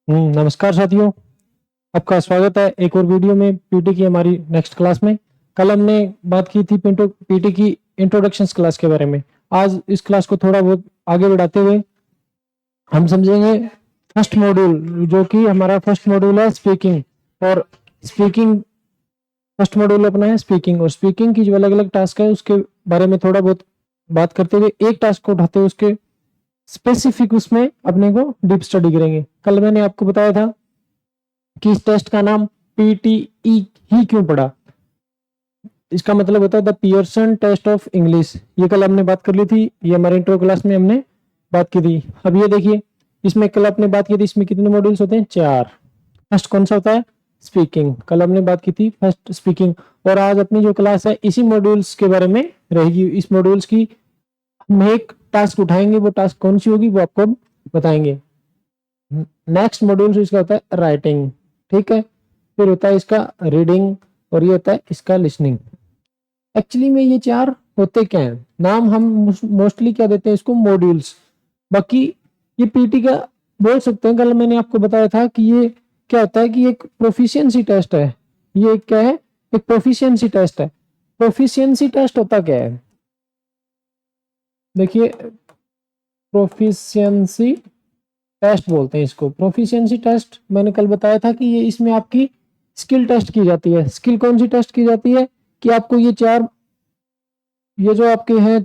नमस्कार साथियों। आपका स्वागत है एक और वीडियो में पीटी की हमारी नेक्स्ट क्लास में। कल हमने बात की थी पीटी की इंट्रोडक्शंस क्लास के बारे में। आज इस क्लास को थोड़ा बहुत आगे बढ़ाते हुए हम समझेंगे फर्स्ट मॉड्यूल, जो कि हमारा फर्स्ट मॉड्यूल है स्पीकिंग। और स्पीकिंग फर्स्ट मॉड्यूल अपना है स्पीकिंग, और स्पीकिंग की जो अलग अलग टास्क है उसके बारे में थोड़ा बहुत बात करते हुए एक टास्क को उठाते हुए उसके स्पेसिफिक उसमें अपने को डीप स्टडी करेंगे। कल मैंने आपको बताया था कि इस टेस्ट का नाम पीटीई ही क्यों पड़ा। इसका मतलब होता है the Pearson test of English. ये कल हमने बात कर ली थी, ये हमारे इंट्रो क्लास में हमने बात की थी। अब ये देखिए, इसमें कल आपने बात की थी, इसमें कितने मॉड्यूल्स होते हैं? 4। फर्स्ट कौन सा होता है? स्पीकिंग। कल हमने बात की थी फर्स्ट स्पीकिंग। और आज अपनी जो क्लास है इसी मॉड्यूल्स के बारे में रहेगी। इस मॉड्यूल्स की हम एक टास्क उठाएंगे, वो टास्क कौन सी होगी वो आपको बताएंगे। नेक्स्ट मॉड्यूल इसका होता है राइटिंग, ठीक है। फिर होता है इसका रीडिंग, और ये होता है इसका लिसनिंग। एक्चुअली में ये 4 होते क्या हैं? नाम हम मोस्टली क्या देते हैं इसको? मॉड्यूल्स। बाकी ये पीटी का बोल सकते हैं। कल मैंने आपको बताया था कि ये क्या होता है कि एक प्रोफिशिएंसी टेस्ट है। ये क्या है? एक प्रोफिशिएंसी टेस्ट है। प्रोफिशिएंसी टेस्ट होता क्या है? देखिए, प्रोफिशिएंसी टेस्ट बोलते हैं इसको। प्रोफिशिएंसी टेस्ट मैंने कल बताया था कि ये इसमें आपकी स्किल टेस्ट की जाती है। स्किल कौन सी टेस्ट की जाती है? कि आपको ये 4, ये जो आपके हैं,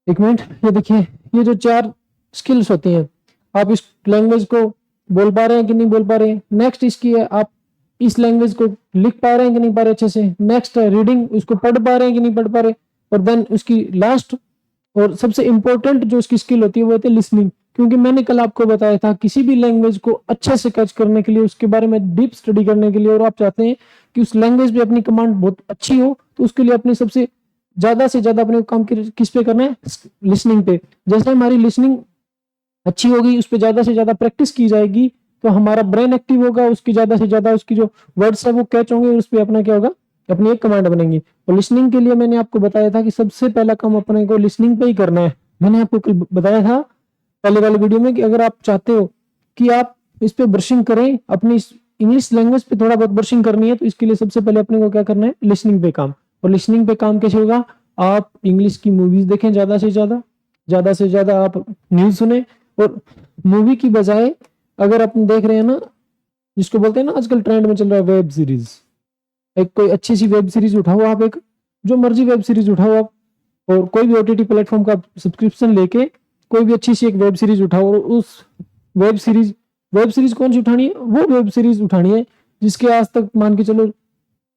एक मिनट, ये देखिए, ये जो 4 स्किल्स होती हैं, आप इस लैंग्वेज को बोल पा रहे हैं कि नहीं बोल पा रहे हैं। नेक्स्ट इसकी है, आप इस लैंग्वेज को लिख पा रहे हैं कि नहीं पा रहे अच्छे से। नेक्स्ट है रीडिंग, उसको पढ़ पा रहे हैं कि नहीं पढ़ पा रहे। और देन उसकी लास्ट और सबसे इंपॉर्टेंट जो उसकी स्किल होती है वो होती है लिसनिंग। क्योंकि मैंने कल आपको बताया था किसी भी लैंग्वेज को अच्छे से कैच करने के लिए, उसके बारे में डीप स्टडी करने के लिए, और आप चाहते हैं कि उस लैंग्वेज पे अपनी कमांड बहुत अच्छी हो, तो उसके लिए अपने सबसे ज्यादा से ज्यादा अपने काम किस पे करना है? लिसनिंग पे। जैसे हमारी लिसनिंग अच्छी होगी, उस पर ज्यादा से ज्यादा प्रैक्टिस की जाएगी, तो हमारा ब्रेन एक्टिव होगा, उसकी ज्यादा से ज्यादा उसकी जो वर्ड्स है वो कैच होंगे, और उस पर अपना क्या होगा? अपनी एक कमांड बनेंगी। और लिसनिंग के लिए मैंने आपको बताया था कि सबसे पहला काम अपने को लिसनिंग पे ही करना है। मैंने आपको कल बताया था पहले वाले वीडियो में कि अगर आप चाहते हो कि आप इस पे ब्रशिंग करें, अपनी इंग्लिश लैंग्वेज पे थोड़ा बहुत ब्रशिंग करनी है, तो इसके लिए सबसे पहले अपने को क्या करना है? लिसनिंग पे काम। और लिसनिंग पे काम कैसे होगा? आप इंग्लिश की मूवीज देखें ज्यादा से ज्यादा, ज्यादा से ज्यादा आप न्यूज सुने। और मूवी की बजाय अगर आप देख रहे हैं ना, जिसको बोलते हैं ना आजकल ट्रेंड में चल रहा है वेब सीरीज, एक कोई अच्छी सी वेब सीरीज उठाओ आप, एक जो मर्जी वेब सीरीज उठाओ आप, और कोई भी ओटीटी प्लेटफॉर्म का सब्सक्रिप्शन लेके कोई भी अच्छी सी एक वेब सीरीज उठाओ, और उस वेब सीरीज कौन सी उठानी है? वो वेब सीरीज उठानी है जिसके आज तक मान के चलो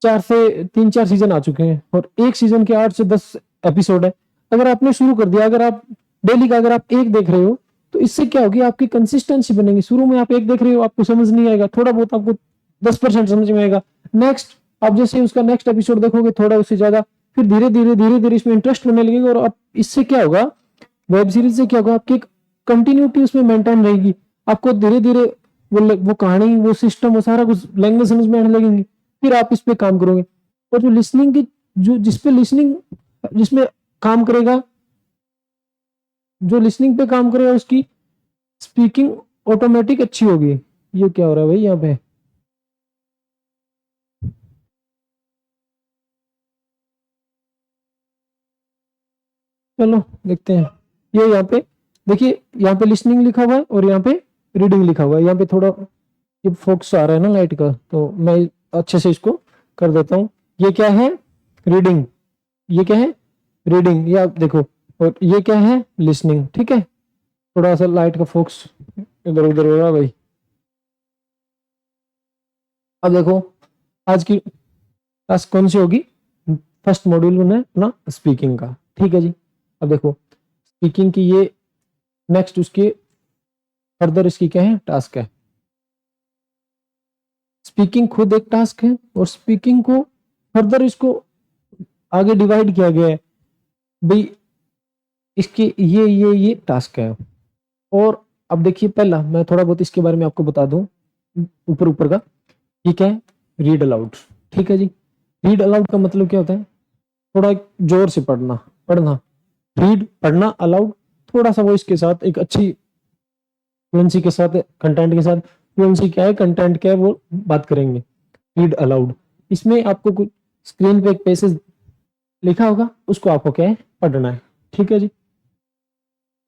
4 सीजन आ चुके हैं, और एक सीजन के 8 से 10 एपिसोड है। अगर आपने शुरू कर दिया, अगर आप डेली का अगर आप एक देख रहे हो, तो इससे क्या होगी? आपकी कंसिस्टेंसी बनेगी। शुरू में आप एक देख रहे हो, आपको समझ नहीं आएगा, थोड़ा बहुत आपको 10% समझ में आएगा। नेक्स्ट आप जैसे उसका नेक्स्ट एपिसोड देखोगे, थोड़ा उससे ज्यादा, फिर धीरे धीरे इसमें इंटरेस्ट बनने लगेगा। और आप इससे क्या होगा? वेब सीरीज से क्या होगा? आपकी एक कंटिन्यूटी उसमें मेंटेन रहेगी। आपको धीरे धीरे वो कहानी, वो सिस्टम, वो सारा कुछ लैंग्वेज समझ में आने लगेंगी। फिर आप इस पे काम करोगे। और जो लिसनिंग की, जो जिसपे लिसनिंग, जिसमें काम करेगा, जो लिसनिंग पे काम करेगा, उसकी स्पीकिंग ऑटोमेटिक अच्छी होगी। ये क्या हो रहा है भाई यहाँ पे? चलो देखते हैं। ये यहाँ पे देखिए, यहाँ पे लिसनिंग लिखा हुआ है और यहाँ पे रीडिंग लिखा हुआ है। यहाँ पे थोड़ा ये फोकस आ रहा है ना लाइट का, तो मैं अच्छे से इसको कर देता हूँ। ये क्या है? रीडिंग। ये क्या है? रीडिंग। ये आप देखो। और ये क्या है? लिसनिंग। ठीक है, थोड़ा सा लाइट का फोकस इधर उधर हो रहा है भाई। अब देखो, आज की टास्क कौन सी होगी? फर्स्ट मॉड्यूल में अपना स्पीकिंग का। ठीक है जी। अब देखो, स्पीकिंग की ये नेक्स्ट उसके फर्दर इसकी क्या है? टास्क है। स्पीकिंग खुद एक टास्क है, और स्पीकिंग को फर्दर इसको आगे डिवाइड किया गया है भाई। इसके ये टास्क है। और अब देखिए, पहला मैं थोड़ा बहुत इसके बारे में आपको बता दूं, ऊपर ऊपर का। ये क्या है? Read aloud. ठीक है जी। रीड अलाउड का मतलब क्या होता है? थोड़ा जोर से पढ़ना, पढ़ना। रीड, पढ़ना, अलाउड, थोड़ा सा वॉइस के साथ, एक अच्छी फ्लुएंसी के साथ, कंटेंट के साथ। फ्लुएंसी क्या है, कंटेंट क्या है, वो बात करेंगे। रीड अलाउड, इसमें आपको कुछ स्क्रीन पे एक पैसेज लिखा होगा, उसको आपको क्या है, पढ़ना है। ठीक है जी।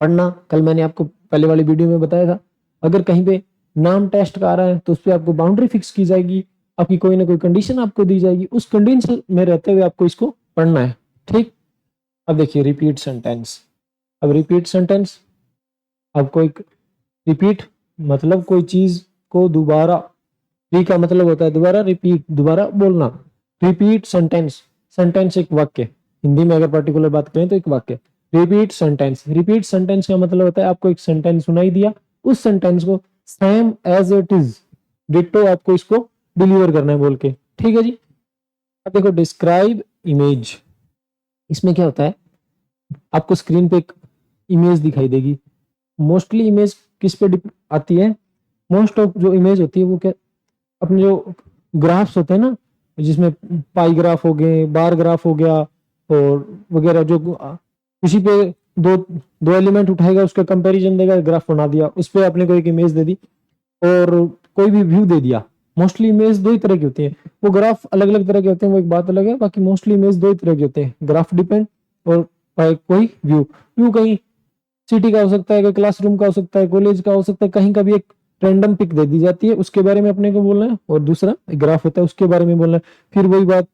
पढ़ना कल मैंने आपको पहले वाली वीडियो में बताया था। अगर कहीं पे नाम टेस्ट का आ रहा है तो उस पर आपको बाउंड्री फिक्स की जाएगी, आपकी कोई ना कोई कंडीशन आपको दी जाएगी, उस कंडीशन में रहते हुए आपको इसको पढ़ना है। ठीक। अब देखिए रिपीट सेंटेंस। अब रिपीट सेंटेंस आपको एक, रिपीट मतलब कोई चीज को दोबारा, री का मतलब होता है दोबारा, रिपीट दोबारा बोलना। रिपीट सेंटेंस, सेंटेंस एक वाक्य, हिंदी में अगर पर्टिकुलर बात करें तो एक वाक्य। रिपीट सेंटेंस, रिपीट सेंटेंस का मतलब होता है आपको एक सेंटेंस सुनाई दिया, उस सेंटेंस को same as it is, ditto आपको इसको डिलीवर करना है बोल के। ठीक है जी। अब देखो डिस्क्राइब इमेज, इसमें क्या होता है, आपको स्क्रीन पे एक इमेज दिखाई देगी। मोस्टली इमेज किस पे आती है, मोस्ट ऑफ जो इमेज होती है वो क्या, अपने जो ग्राफ्स होते हैं ना, जिसमें पाई ग्राफ हो गए, बार ग्राफ हो गया, और वगैरह, जो किसी पे दो दो एलिमेंट उठाएगा, उसका कंपैरिजन देगा, ग्राफ बना दिया, उस पर आपने कोई एक इमेज दे दी और कोई भी व्यू दे दिया। मोस्टली इमेज दो ही तरह की होती है, वो ग्राफ अलग अलग तरह के होते हैं, वो एक बात अलग है, बाकी मोस्टली इमेज दो ही तरह के होते हैं, ग्राफ डिपेंड और कोई व्यू। व्यू कहीं सिटी का हो सकता है, कोई क्लासरूम का हो सकता है, कॉलेज का हो सकता है, कहीं का भी एक रैंडम पिक दे दी जाती है, उसके बारे में अपने को बोलना है, और दूसरा ग्राफ होता है उसके बारे में बोलना है। फिर वही बात,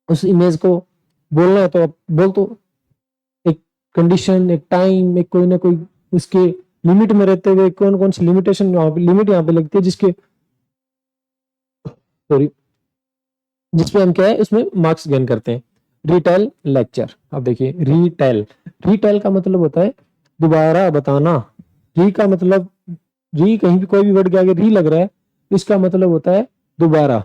उस इमेज को बोलना है तो आप बोल, तो एक कंडीशन, एक टाइम, एक कोई ना कोई उसके लिमिट में रहते हुए, कौन कौन सी लिमिटेशन, लिमिट यहाँ पे लगती है जिसके, सॉरी, जिसपे हम क्या है उसमें मार्क्स गेन करते हैं। रिटेल लेक्चर, अब देखिए रिटेल, रिटेल का मतलब होता है दोबारा बताना। री का मतलब, री कहीं भी कोई भी वर्ड के आगे री लग रहा है, इसका मतलब होता है दोबारा।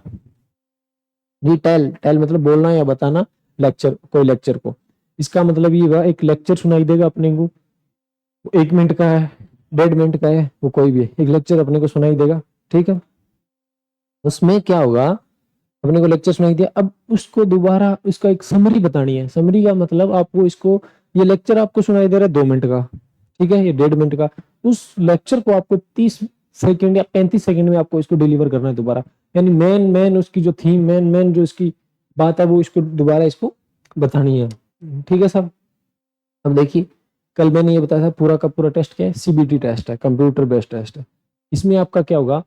रिटेल, टेल मतलब बोलना या बताना, लेक्चर कोई लेक्चर को, इसका मतलब ये हुआ एक लेक्चर सुनाई देगा अपने को, 1 मिनट का है, 1.5 मिनट का है, वो कोई भी एक लेक्चर अपने को सुनाई देगा। ठीक है। उसमें क्या होगा, अपने को लेक्चर सुनाई दिया, अब उसको दोबारा उसका एक समरी बतानी है। समरी का मतलब आपको इसको, ये लेक्चर आपको सुनाई दे रहा है 2 मिनट का, ठीक है, ये 1.5 मिनट का, उस लेक्चर को आपको 30 सेकंड या 35 सेकंड में आपको इसको डिलीवर करना है दोबारा। यानी मेन मेन उसकी जो थीम, मेन मेन जो इसकी बात है, वो इसको दोबारा इसको बतानी है। ठीक है साहब। अब देखिए कल मैंने ये बताया था, पूरा का पूरा टेस्ट क्या है, सीबीटी टेस्ट है, कंप्यूटर बेस्ड टेस्ट है। इसमें आपका क्या होगा,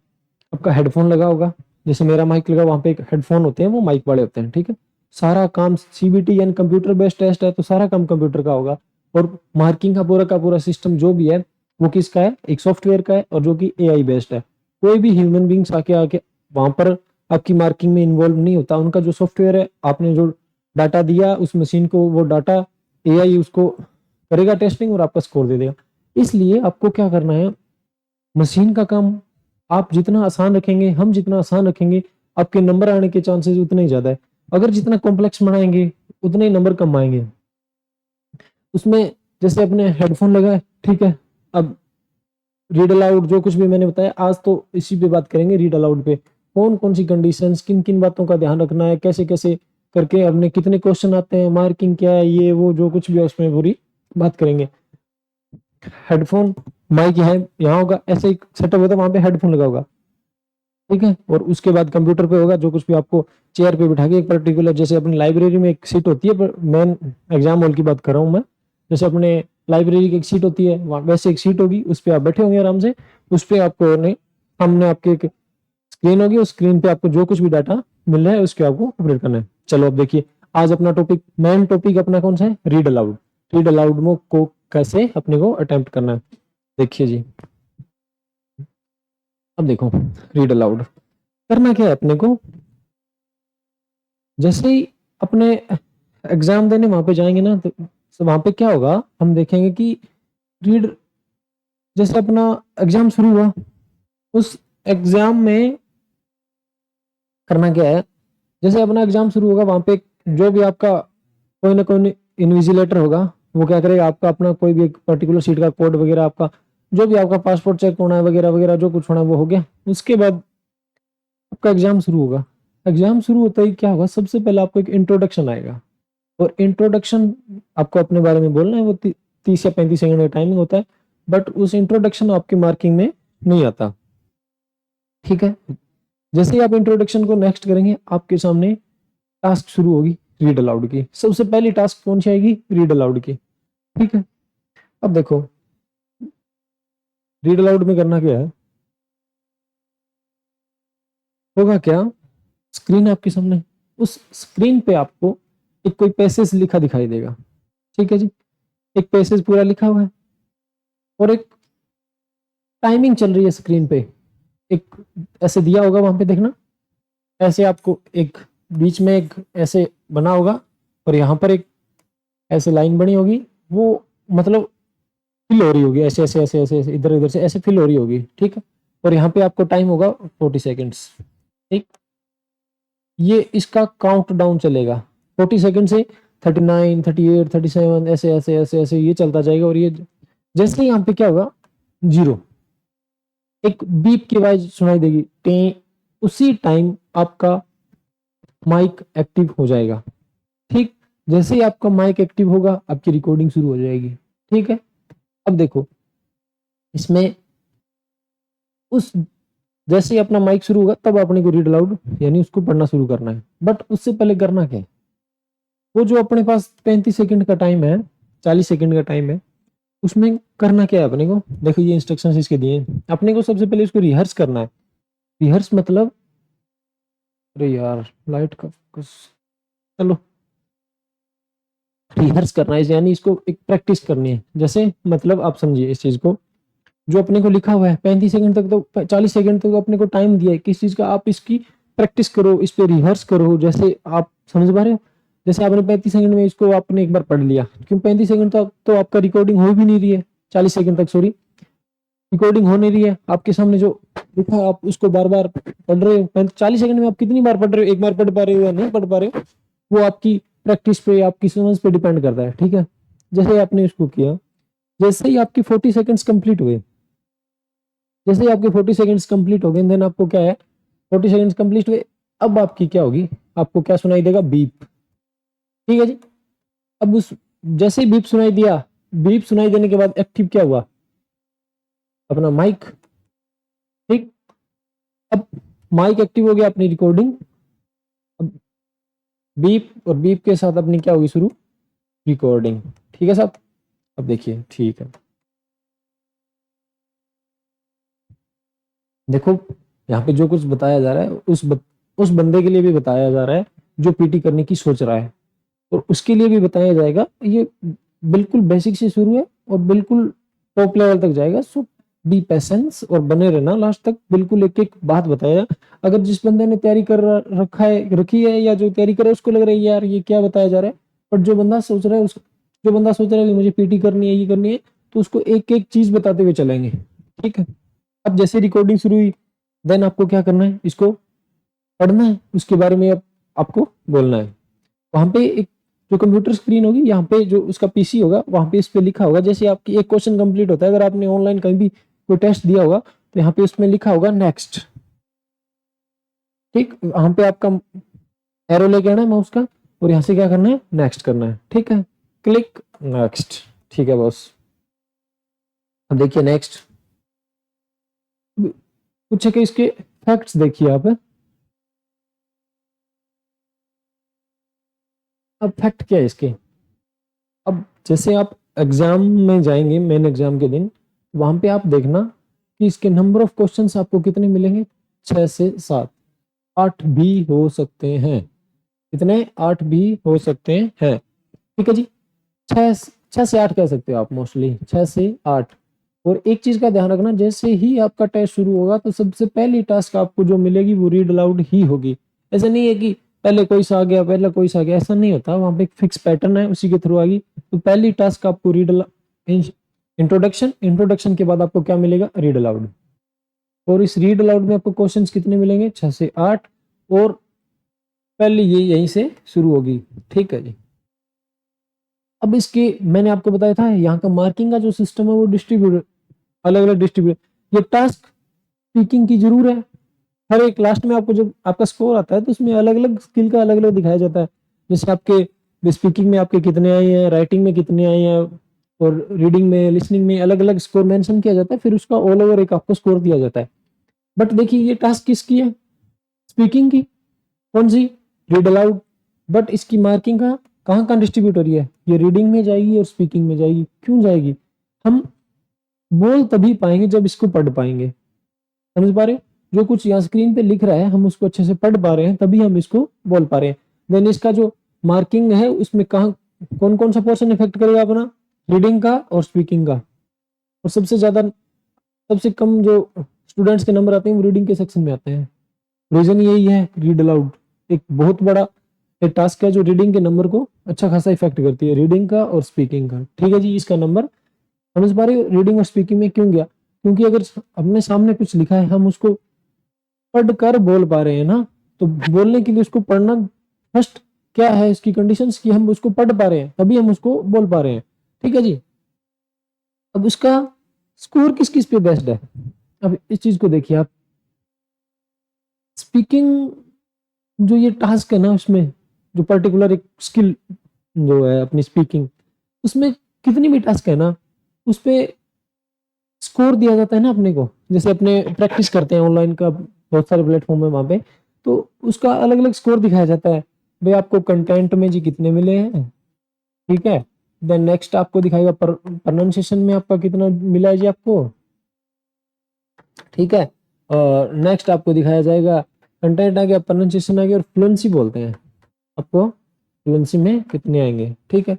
आपका हेडफोन लगा होगा, जैसे मेरा माइक लगा, वहां पे एक हेडफोन होते हैं, वो माइक वाले होते हैं। ठीक है। सारा काम सीबीटी यानी कंप्यूटर बेस्ड टेस्ट है, तो सारा काम कंप्यूटर का होगा, और मार्किंग का पूरा सिस्टम जो भी है वो किसका है, एक सॉफ्टवेयर का है, और जो कि एआई बेस्ड है। कोई भी ह्यूमन बींग्स आके आके वहां पर आपकी मार्किंग में इन्वॉल्व नहीं होता। उनका जो सॉफ्टवेयर है, आपने जो डाटा दिया उस मशीन को, वो डाटा एआई उसको करेगा टेस्टिंग और आपका स्कोर दे देगा। इसलिए आपको क्या करना है, मशीन का काम आप जितना आसान रखेंगे, हम जितना आसान रखेंगे, आपके नंबर आने के चांसेस उतने ही ज्यादा है। अगर जितना कॉम्प्लेक्स बनाएंगे उतने ही नंबर कम आएंगे। उसमें जैसे अपने हेडफोन लगा है, ठीक है, अब रीड अलाउड जो कुछ भी मैंने बताया, आज तो इसी पे बात करेंगे, रीड अलाउड पे कौन कौन सी कंडीशंस, किन किन बातों का ध्यान रखना है, कैसे कैसे करके हमने, कितने क्वेश्चन आते हैं, मार्किंग क्या है, ये वो जो कुछ भी है उसमें पूरी बात करेंगे। हेडफोन, माइक यहाँ होगा, ऐसे एक सेटअप होता है, वहां पे हेडफोन लगा होगा। ठीक है। और उसके बाद कंप्यूटर पे होगा, जो कुछ भी आपको चेयर पे बिठा के एक पर्टिकुलर, जैसे अपनी लाइब्रेरी में एक सीट होती है, पर मेन एग्जाम हॉल की बात कर रहा हूँ मैं, जैसे अपने लाइब्रेरी की एक सीट होती है, वैसे एक सीट होगी, उस पर आप बैठे होंगे आराम से, उस पर आपको सामने आपके एक स्क्रीन होगी, उस स्क्रीन पे आपको जो कुछ भी डाटा मिल रहा है उसके आपको अपडेट करना है। चलो अब देखिए, आज अपना टॉपिक, मेन टॉपिक अपना कौन सा है, रीड अलाउड। रीड अलाउड में को कैसे अपने को अटेम्प्ट करना है, देखिए जी। अब देखो रीड अलाउड करना क्या है अपने को, जैसे ही अपने एग्जाम देने वहां पे जाएंगे ना, तो वहां पे क्या होगा, हम देखेंगे कि रीड, जैसे अपना एग्जाम शुरू हुआ, उस एग्जाम में करना क्या है, जैसे अपना एग्जाम शुरू होगा, वहां पे जो भी आपका कोई ना कोई इन्विजिलेटर होगा, वो क्या करेगा, आपका अपना कोई भी एक पर्टिकुलर सीट का कोड वगैरह, आपका जो भी आपका पासपोर्ट चेक होना है वगैरह वगैरह, जो कुछ होना है वो हो गया। उसके बाद आपका एग्जाम शुरू होगा। एग्जाम शुरू होता ही क्या होगा, सबसे पहले आपको एक इंट्रोडक्शन आएगा, और इंट्रोडक्शन आपको अपने बारे में बोलना है, वो 30 या 35 सेकंड का टाइमिंग होता है। बट उस इंट्रोडक्शन आपकी मार्किंग में नहीं आता। ठीक है, जैसे ही आप इंट्रोडक्शन को नेक्स्ट करेंगे आपके सामने टास्क शुरू होगी रीड अलाउड की। सबसे पहली टास्क कौन सी आएगी? रीड अलाउड की। ठीक है, अब देखो रीड अलाउड में करना क्या है, होगा क्या, स्क्रीन आपके सामने, उस स्क्रीन पे आपको एक कोई पैसेज लिखा दिखाई देगा। ठीक है जी, एक पैसेज पूरा लिखा हुआ है और एक टाइमिंग चल रही है स्क्रीन पे, एक ऐसे दिया होगा वहां पे देखना, ऐसे आपको एक बीच में एक ऐसे बना होगा और यहाँ पर एक ऐसे लाइन बनी होगी, वो मतलब फिल हो रही होगी, ऐसे ऐसे ऐसे ऐसे ऐसे इधर इधर से ऐसे फिल हो रही होगी। ठीक है, और यहाँ पे आपको टाइम होगा 40 सेकेंड्स। ठीक, ये इसका काउंट डाउन चलेगा 40 सेकेंड से 39, 38, 37 ऐसे ऐसे ऐसे ऐसे ये चलता जाएगा। और ये जैसे ही यहाँ पे क्या होगा, जीरो, एक बीप की आवाज सुनाई देगी, टे, उसी टाइम आपका माइक एक्टिव हो जाएगा। ठीक, जैसे ही आपका माइक एक्टिव होगा आपकी रिकॉर्डिंग शुरू हो जाएगी। ठीक है, अब देखो इसमें उस जैसे ही अपना माइक शुरू होगा तब अपने को रीड अलाउड यानी उसको पढ़ना शुरू करना है। बट उससे पहले करना क्या है, वो जो अपने पास 35 सेकंड का टाइम है, 40 सेकंड का टाइम है, उसमें करना क्या है अपने को, देखो ये इंस्ट्रक्शंस इसके दिए हैं। अपने को सबसे पहले इसको रिहर्स करना है। रिहर्स मतलब, अरे यार लाइट का फोकस, चलो रिहर्स करना है यानी इसको एक प्रैक्टिस करनी है। जैसे मतलब आप समझिए इस चीज को, जो अपने को लिखा हुआ है 35 सेकंड तक, तो 40 सेकंड तक तो अपने को टाइम दिया है किस चीज का, आप इसकी प्रैक्टिस करो, इस पे रिहर्स करो। जैसे आप समझ पा रहे हो, जैसे आपने 35 सेकंड में इसको आपने एक बार पढ़ लिया, क्यों 35 सेकंड तो आपका रिकॉर्डिंग हो भी नहीं रही है, 40 सेकंड तक सॉरी रिकॉर्डिंग हो नहीं रही है, आपके सामने जो लिखा है आप उसको बार बार पढ़ रहे हो। 40 सेकंड में आप कितनी बार पढ़ रहे हो, एक बार पढ़ पा रहे हो या नहीं पढ़ पा रहे हो, वो आपकी प्रैक्टिस पे, आपकी समझ पे डिपेंड करता है। ठीक है, जैसे आपने इसको किया, जैसे ही आपकी 40 सेकंड्स कंप्लीट हुए, जैसे ही आपके 40 सेकंड्स कंप्लीट हो गए, देन आपको क्या है, 40 सेकंड्स कंप्लीट हुए, अब आपकी क्या होगी, आपको क्या सुनाई देगा, बीप। ठीक है जी, अब उस जैसे ही बीप सुनाई दिया, बीप सुनाई देने के बाद एक्टिव क्या हुआ, अपना माइक। ठीक, अब माइक एक्टिव हो गया, अपनी रिकॉर्डिंग, अब बीप और बीप के साथ अपनी क्या होगी शुरू, रिकॉर्डिंग। ठीक है साहब, अब देखिए, ठीक है देखो यहाँ पे जो कुछ बताया जा रहा है उस बंदे के लिए भी बताया जा रहा है जो पीटी करने की सोच रहा है, और उसके लिए भी बताया जाएगा। ये बिल्कुल बेसिक से शुरू है और बिल्कुल टॉप लेवल तक जाएगा। सो बी पेशेंस और बने रहना लास्ट तक, बिल्कुल एक एक बात बताया। अगर जिस बंदे ने तैयारी कर रखी है या जो तैयारी कर रहा है उसको लग रहा है यार ये क्या बताया जा रहा है, बट जो बंदा सोच रहा है कि मुझे पीटी करनी है, ये करनी है, तो उसको एक एक चीज बताते हुए चलेंगे। ठीक है, अब जैसे रिकॉर्डिंग शुरू हुई, देन आपको क्या करना है, इसको पढ़ना है, उसके बारे में आपको बोलना है। वहां पे एक जो कंप्यूटर स्क्रीन होगी, यहाँ पे जो उसका पीसी होगा, वहां पे इस पे लिखा होगा, जैसे आपकी एक क्वेश्चन कंप्लीट होता है, अगर आपने ऑनलाइन कहीं भी कोई टेस्ट दिया होगा तो यहाँ पे उसमें लिखा होगा नेक्स्ट। ठीक, वहां पे आपका एरो लेके आना है माउस का और यहाँ से क्या करना है, नेक्स्ट करना है। ठीक है, क्लिक नेक्स्ट। ठीक है बॉस, अब देखिए नेक्स्ट, कुछ है कि इसके फैक्ट्स देखिए आप। अब फैक्ट क्या है इसके, अब जैसे आप एग्जाम में जाएंगे मेन एग्जाम के दिन, वहां पे आप देखना कि इसके नंबर ऑफ क्वेश्चंस आपको कितने मिलेंगे, 6 से 7, 8 भी हो सकते हैं। कितने, 8 भी हो सकते हैं। ठीक है जी, 6 से 8 कह सकते हो आप, मोस्टली 6 से 8। और एक चीज का ध्यान रखना, जैसे ही आपका टेस्ट शुरू होगा तो सबसे पहली टास्क आपको जो मिलेगी वो रीड अलाउड ही होगी। ऐसा नहीं है कि पहले कोई सा आ गया, पहले कोई सा आ गया, ऐसा नहीं होता। वहां पे एक फिक्स पैटर्न है, उसी के थ्रू आएगी। तो पहली टास्क आपको रीड इंट्रोडक्शन, इंट्रोडक्शन के बाद आपको क्या मिलेगा, रीड अलाउड। और इस रीड अलाउड में आपको क्वेश्चंस कितने मिलेंगे, 6 से 8। और पहले ये यहीं से शुरू होगी। ठीक है जी, अब इसके मैंने आपको बताया था यहाँ का मार्किंग का जो सिस्टम है वो डिस्ट्रीब्यूट, अलग अलग डिस्ट्रीब्यूट। ये टास्क पिकिंग की जरूर है, हर एक लास्ट में आपको जब आपका स्कोर आता है तो उसमें अलग अलग स्किल का अलग अलग दिखाया जाता है। जैसे आपके स्पीकिंग में आपके कितने आए हैं, राइटिंग में कितने आए हैं, और रीडिंग में, लिसनिंग में अलग अलग स्कोर मेंशन किया जाता है, फिर उसका ऑल ओवर एक आपको स्कोर दिया जाता है। बट देखिए ये टास्क किसकी है, स्पीकिंग की। कौन सी, रीड अलाउड। बट इसकी मार्किंग कहाँ डिस्ट्रीब्यूट हो रही है, ये रीडिंग में जाएगी और स्पीकिंग में जाएगी। क्यों जाएगी, हम बोल तभी पाएंगे जब इसको पढ़ पाएंगे। समझ पा रहे हो? जो कुछ यहाँ स्क्रीन पे लिख रहा है हम उसको अच्छे से पढ़ पा रहे हैं, तभी हम इसको बोल पा रहे हैं। देन इसका जो मार्किंग है उसमें कहाँ कौन कौन सा पोर्शन इफेक्ट करेगा अपना, रीडिंग का और स्पीकिंग का। और सबसे कम जो स्टूडेंट्स के नंबर आते हैं वो रीडिंग के सेक्शन में आते हैं। रीजन यही है, रीड अलाउड एक बहुत बड़ा एक टास्क है जो रीडिंग के नंबर को अच्छा खासा इफेक्ट करती है, रीडिंग का और स्पीकिंग का। ठीक है जी, इसका नंबर समझ पा रहे हो रीडिंग और स्पीकिंग में क्यों गया, क्योंकि अगर अपने सामने कुछ लिखा है हम उसको पढ़कर बोल पा रहे हैं ना, तो बोलने के लिए उसको पढ़ना फर्स्ट क्या है, इसकी कंडीशंस कि हम उसको पढ़ पा रहे हैं तभी हम उसको बोल पा रहे हैं। ठीक है जी। अब उसका स्कोर किस किस पे बेस्ड है, अब इस चीज को देखिए आप। स्पीकिंग जो ये टास्क है ना, उसमें जो पर्टिकुलर एक स्किल जो है अपनी स्पीकिंग, उसमें कितनी भी टास्क है ना, उस पे स्कोर दिया जाता है ना अपने को। जैसे अपने प्रैक्टिस करते हैं ऑनलाइन का, बहुत सारे प्लेटफॉर्म है वहां पे, तो उसका अलग अलग स्कोर दिखाया जाता है। भाई आपको कंटेंट में जी कितने मिले हैं, ठीक है। देन नेक्स्ट आपको दिखाएगा प्रोनाउंसिएशन में आपका कितना मिला है जी आपको, ठीक है। और नेक्स्ट आपको दिखाया जाएगा कंटेंट आ गया, प्रोनाउंसिएशन आ गया, और फ्लुएंसी बोलते हैं आपको, फ्लुएंसी में कितने आएंगे। ठीक है,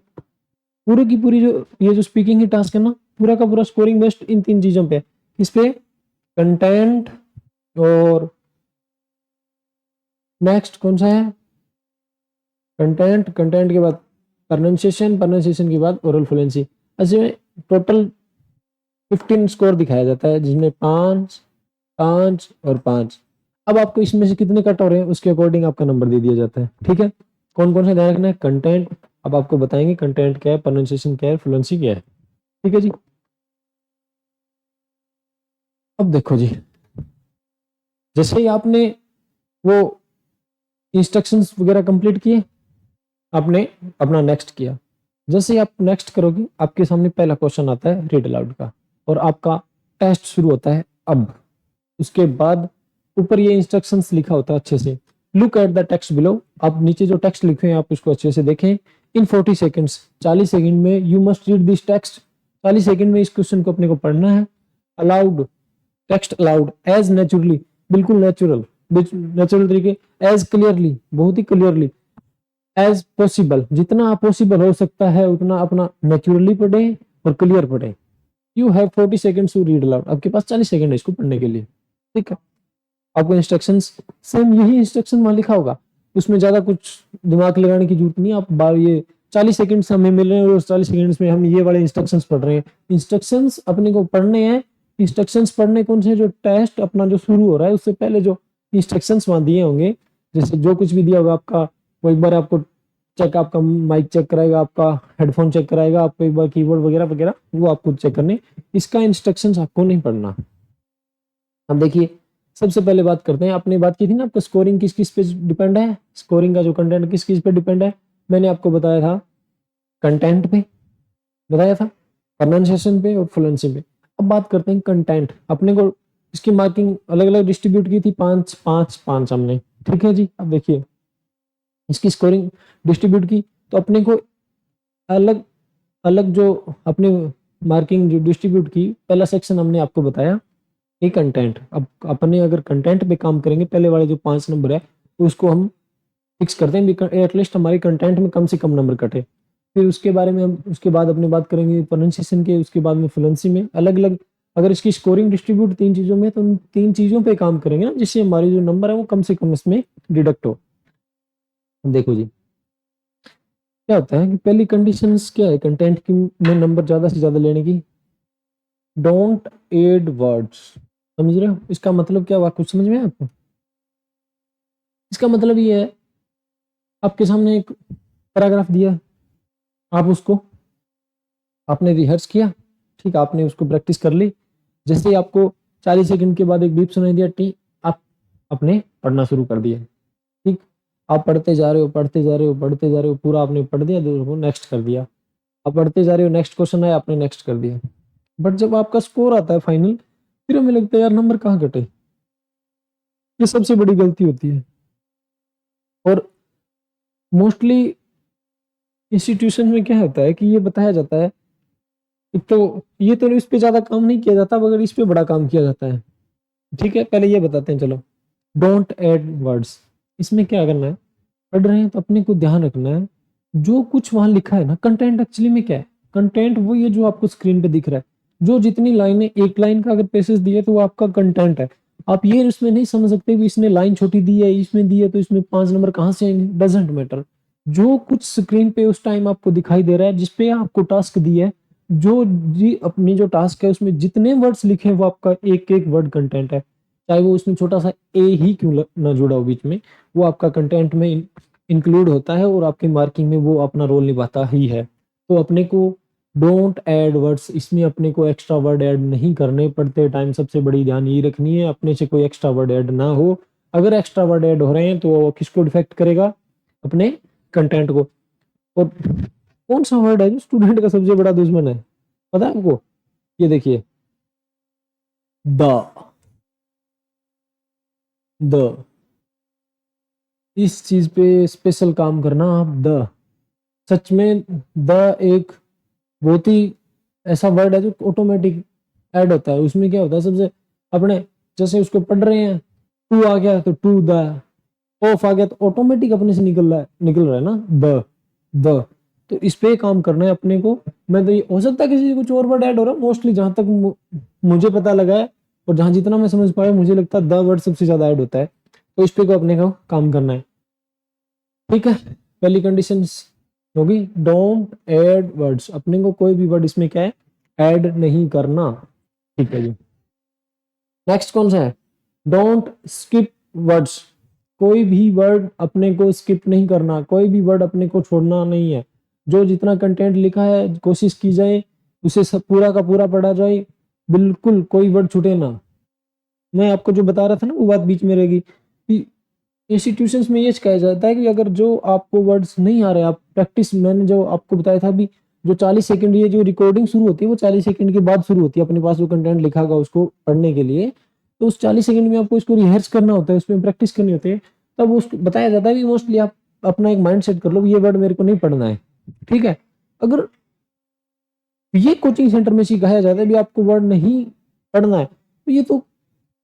पूरी की पूरी जो ये जो स्पीकिंग की टास्क है ना, पूरा का पूरा स्कोरिंग बेस्ड इन तीन चीजों पे। इस पे कंटेंट, और नेक्स्ट कौन सा है, कंटेंट, कंटेंट के बाद प्रोनाउंसिएशन, प्रोनाउंसिएशन के बाद ओरल फ्लुएंसी। ऐसे में टोटल 15 स्कोर दिखाया जाता है, जिसमें 5, 5 और 5। अब आपको इसमें से कितने कट हो रहे हैं उसके अकॉर्डिंग आपका नंबर दे दिया जाता है। ठीक है, कौन कौन सा ध्यान रखना है, कंटेंट, अब आपको बताएंगे कंटेंट क्या है, प्रोनाउंसिएशन क्या है, फ्लुएंसी क्या है। ठीक है जी। अब देखो जी, जैसे ही आपने वो इंस्ट्रक्शंस वगैरह कंप्लीट किए, आपने अपना नेक्स्ट किया। जैसे ही आप नेक्स्ट करोगे आपके सामने पहला क्वेश्चन आता है रीड अलाउड का, और आपका टेस्ट शुरू होता है। अब उसके बाद ऊपर ये इंस्ट्रक्शंस लिखा होता है अच्छे से, look at the text below. आप नीचे जो टेक्स्ट लिखे हैं आप उसको अच्छे से देखें। इन 40 सेकेंड्स, 40 सेकंड में you must read this text, 40 second में इस क्वेश्चन को अपने को पढ़ना है। Aloud, text aloud, as naturally, बिल्कुल नेचुरल, नेचुरल तरीके, एज क्लियरली, बहुत ही क्लियरली, एज पॉसिबल, जितना पॉसिबल हो सकता है उतना अपना नेचुरली पढ़े और क्लियर पढ़े। You have 40 seconds to read aloud, आपके पास 40 सेकंड है इसको पढ़ने के लिए। ठीक है, आपको इंस्ट्रक्शंस सेम यही इंस्ट्रक्शन वहां लिखा होगा, उसमें ज्यादा कुछ दिमाग लगाने की जरूरत नहीं। आप बार ये 40 सेकंड्स हमें मिल रहे हैं और 40 सेकंड्स में हम ये वाले इंस्ट्रक्शंस पढ़ रहे हैं। इंस्ट्रक्शंस अपने को पढ़ने हैं। इंस्ट्रक्शंस पढ़ने कौन से, जो टेस्ट अपना जो शुरू हो रहा है उससे पहले जो इंस्ट्रक्शंस वहां दिए होंगे, जैसे जो कुछ भी दिया होगा आपका, वो एक बार आपको चेक, आपका माइक चेक कराएगा, आपका हेडफोन चेक कराएगा, आपको एक बार कीबोर्ड वगैरह वगैरह वो आपको चेक करने, इसका इंस्ट्रक्शंस आपको नहीं पढ़ना। अब देखिए, सबसे पहले बात करते हैं, आपने बात की थी ना आपका स्कोरिंग किस किस पे डिपेंड है, स्कोरिंग का जो कंटेंट किस किस पे डिपेंड है, मैंने आपको बताया था कंटेंट पे, बताया था प्रोनाउंसिएशन पे और फ्लुएंसी पे। अब बात करते हैं कंटेंट। अपने को इसकी मार्किंग अलग अलग डिस्ट्रीब्यूट की थी, 5 5 5 हमने। ठीक है जी, अब देखिए इसकी स्कोरिंग डिस्ट्रीब्यूट की, तो अपने को अलग अलग जो अपने मार्किंग जो डिस्ट्रीब्यूट की, पहला सेक्शन हमने आपको बताया ये कंटेंट। अब अपने अगर कंटेंट पे काम करेंगे, पहले वाले जो 5 नंबर है उसको हम फिक्स करते हैं, एटलीस्ट हमारे कंटेंट में कम से कम नंबर कटे। फिर उसके बारे में हम उसके बाद अपनी बात करेंगे प्रोनाउंसिएशन के, उसके बाद में फ्लुएंसी में अलग अलग। अगर इसकी स्कोरिंग डिस्ट्रीब्यूट 3 चीजों में, तो उन 3 चीजों पे काम करेंगे ना, जिससे हमारी जो नंबर है वो कम से कम इसमें डिडक्ट हो। देखो जी, क्या होता है कि पहली कंडीशंस क्या है कंटेंट की में नंबर ज्यादा से ज्यादा लेने की, डोंट एड वर्ड्स। समझ रहे हो इसका मतलब क्या हुआ, कुछ समझ में आया आपको? इसका मतलब ये है, आपके सामने एक पैराग्राफ दिया, आप उसको आपने रिहर्स किया, ठीक, आपने उसको प्रैक्टिस कर ली। जैसे ही आपको 40 सेकंड के बाद एक बीप सुनाई दिया, टी, आप अपने पढ़ना शुरू कर दिया। ठीक, आप पढ़ते जा रहे हो, पढ़ते जा रहे हो, पढ़ते जा रहे हो, पूरा आपने पढ़ दिया, नेक्स्ट कर दिया। आप पढ़ते जा रहे हो, नेक्स्ट क्वेश्चन है, आपने नेक्स्ट कर दिया, बट जब आपका स्कोर आता है फाइनल, फिर हमें लगता है यार नंबर कहाँ कटे। ये सबसे बड़ी गलती होती है। और मोस्टली इंस्टीट्यूशन में क्या होता है कि ये बताया जाता है, एक तो ये तो इस पे ज्यादा काम नहीं किया जाता, मगर इस पे बड़ा काम किया जाता है। ठीक है, पहले ये बताते हैं, चलो। डोंट ऐड वर्ड्स, इसमें क्या करना है, पढ़ रहे हैं तो अपने को ध्यान रखना है जो कुछ वहां लिखा है ना, कंटेंट एक्चुअली में क्या है। कंटेंट वो ये जो आपको स्क्रीन पे दिख रहा है, जो जितनी लाइनें, एक लाइन का अगर पैसेज दिए तो वो आपका कंटेंट है। आप ये उसमें नहीं समझ सकते कि इसने लाइन छोटी दी है, इसमें दी है तो इसमें 5 नंबर कहाँ से आएंगे, डजेंट मैटर। जो कुछ स्क्रीन पे उस टाइम आपको दिखाई दे रहा है, जिसपे आपको टास्क दिया है, जो जी अपनी जो टास्क है उसमें जितने वर्ड्स लिखे हैं वो आपका एक एक वर्ड कंटेंट है। चाहे वो उसमें छोटा सा ए ही क्यों ना जुड़ा हो बीच में, वो आपका कंटेंट में इंक्लूड होता है और आपकी मार्किंग में वो अपना रोल निभाता ही है। तो अपने को डोंट ऐड वर्ड्स, इसमें अपने को एक्स्ट्रा वर्ड ऐड नहीं करने पड़ते टाइम। सबसे बड़ी ध्यान ये रखनी है अपने से कोई एक्स्ट्रा वर्ड ऐड ना हो। अगर एक्स्ट्रा वर्ड ऐड हो रहे हैं तो वो किसको डिफेक्ट करेगा, अपने कंटेंट को। और कौन सा वर्ड है जो स्टूडेंट का सबसे बड़ा दुश्मन है, पता है आपको? ये देखिए, द। द, इस चीज पे स्पेशल काम करना आप। द, सच में द एक बहुत ही ऐसा वर्ड है जो ऑटोमेटिक ऐड होता है। उसमें क्या होता है, सबसे अपने जैसे उसको पढ़ रहे हैं, टू आ गया तो टू द, ऑफ आ गया तो ऑटोमेटिक अपने से निकल रहा है ना, द। द, तो इस पे काम करना है अपने को। मैं तो ये हो सकता है किसी कुछ और वर्ड ऐड हो रहा है, मोस्टली जहां तक मुझे पता लगा है और जहां जितना मैं समझ पाया, मुझे लगता है द वर्ड सबसे ज्यादा ऐड होता है। तो इस पे को अपने को काम करना है। ठीक है, पहली कंडीशन होगी डोंट ऐड वर्ड्स, अपने को कोई भी वर्ड इसमें क्या है, ऐड नहीं करना। ठीक है जी। नेक्स्ट कौन सा है, डोंट स्किप वर्ड्स, कोई भी वर्ड अपने को स्किप नहीं करना, कोई भी वर्ड अपने को छोड़ना नहीं है। जो जितना कंटेंट लिखा है कोशिश की जाए उसे सब पूरा का पूरा पढ़ा जाए, बिल्कुल कोई वर्ड छूटे ना। मैं आपको जो बता रहा था ना वो बात बीच में रहेगी कि इंस्टीट्यूशंस में ये कहा जाता है कि अगर जो आपको वर्ड्स नहीं आ रहे, आप प्रैक्टिस, मैंने जो आपको बताया था अभी, जो 40 सेकंड ये जो रिकॉर्डिंग शुरू होती है वो 40 सेकंड के बाद शुरू होती है, अपने पास जो कंटेंट लिखा होगा उसको पढ़ने के लिए। तो उस 40 सेकंड में आपको इसको रिहर्स करना होता है, उसमें प्रैक्टिस करनी होती है। तब उसको बताया जाता है कि मोस्टली आप अपना एक माइंड सेट कर लो, ये वर्ड मेरे को नहीं पढ़ना है। ठीक है, अगर ये कोचिंग सेंटर में सिखाया जाता है भी आपको वर्ड नहीं पढ़ना है, तो ये तो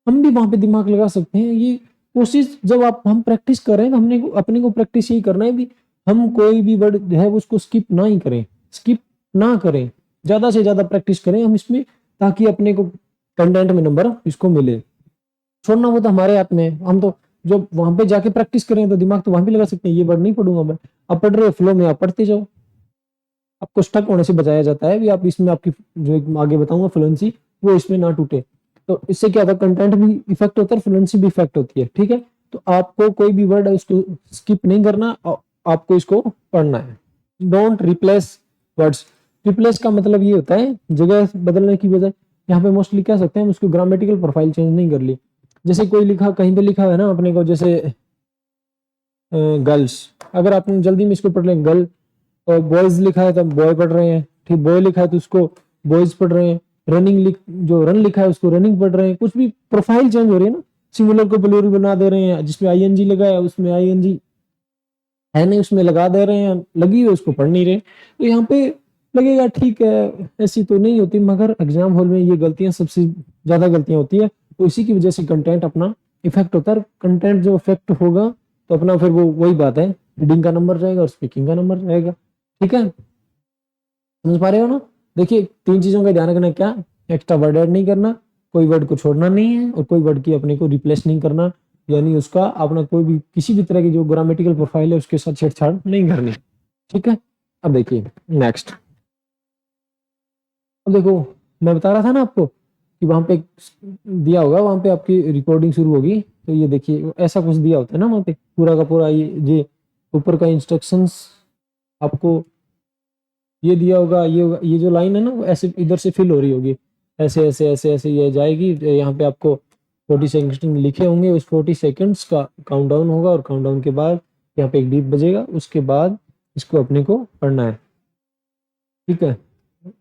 हम भी वहां पे दिमाग लगा सकते हैं। ये कोशिश जब आप हम प्रैक्टिस कर रहे हैं तो हमने को अपने को प्रैक्टिस यही करना है भी हम कोई भी वर्ड जो है उसको स्किप ना ही करें, स्किप ना करें, ज्यादा से ज्यादा प्रैक्टिस करें हम इसमें, ताकि अपने को कंटेंट में नंबर इसको मिले। छोड़ना वो तो हमारे हाथ में है। हम तो जब वहां पे जाके प्रैक्टिस करें तो दिमाग तो वहां भी लगा सकते हैं, ये वर्ड नहीं पढ़ूंगा मैं। आप पढ़ रहे हो फ्लो में, आप पढ़ते जाओ, आपको स्टक होने से बचाया जाता है भी आप इसमें, आपकी जो एक आगे बताऊंगा फ्लुएंसी, वो इसमें ना टूटे। तो इससे क्या होता है, कंटेंट भी इफेक्ट होता है, फ्लुएंसी भी इफेक्ट होती है। ठीक है, तो आपको कोई भी वर्ड है उसको स्किप नहीं करना, आपको इसको पढ़ना है। डोंट रिप्लेस वर्ड्स, रिप्लेस का मतलब ये होता है जगह बदलने की बजाय। यहाँ पे मोस्टली कह सकते हैं हम उसको ग्रामेटिकल प्रोफाइल चेंज नहीं कर ली। जैसे कोई लिखा, कहीं पे लिखा है ना अपने को, जैसे गर्ल्स, अगर आपने जल्दी में इसको पढ़ लें गर्ल, और बॉयज लिखा है तो बॉय पढ़ रहे हैं, ठीक, बॉय लिखा है तो उसको बॉयज पढ़ रहे हैं। रनिंग लिख, जो रन लिखा है उसको रनिंग पढ़ रहे हैं। कुछ भी प्रोफाइल चेंज हो रही है ना, सिंगुलर को प्लूरल बना दे रहे हैं, जिसमें आईएनजी लगा है उसमें आईएनजी है नहीं उसमें लगा दे रहे हैं, लगी हुई उसको पढ़ नहीं रहे। तो यहाँ पे लगेगा ठीक है, ऐसी तो नहीं होती, मगर एग्जाम हॉल में ये गलतियां सबसे ज्यादा गलतियां होती है। तो इसी की वजह से कंटेंट अपना इफेक्ट होता है। कंटेंट जो इफेक्ट होगा तो अपना फिर वो वही बात है, रीडिंग का नंबर रहेगा और स्पीकिंग का नंबर रहेगा। ठीक है, समझ पा रहे हो ना? देखिए, 3 चीजों का ध्यान रखना है, क्या, एक्स्ट्रा वर्ड ऐड नहीं करना, कोई वर्ड को छोड़ना नहीं है, और कोई वर्ड की अपने को रिप्लेस नहीं करना, यानी उसका अपना कोई भी किसी भी तरह की जो ग्रामेटिकल प्रोफाइल है उसके साथ छेड़छाड़ नहीं करनी। ठीक है, अब देखिए नेक्स्ट। अब देखो, मैं बता रहा था ना आपको कि वहां पे दिया होगा, वहां पे आपकी रिकॉर्डिंग शुरू होगी। तो ये देखिए ऐसा कुछ दिया होता है ना वहां पे, पूरा का पूरा ये ऊपर का इंस्ट्रक्शंस आपको ये दिया होगा, ये होगा, ये जो लाइन है ना वो ऐसे इधर से फिल हो रही होगी, ऐसे ऐसे ऐसे ऐसे ये जाएगी। यहाँ पे आपको 40 सेकंड लिखे होंगे, उस 40 सेकंड्स का काउंटडाउन होगा, और काउंटडाउन के बाद यहाँ पे एक बीप बजेगा, उसके बाद इसको अपने को पढ़ना है। ठीक है।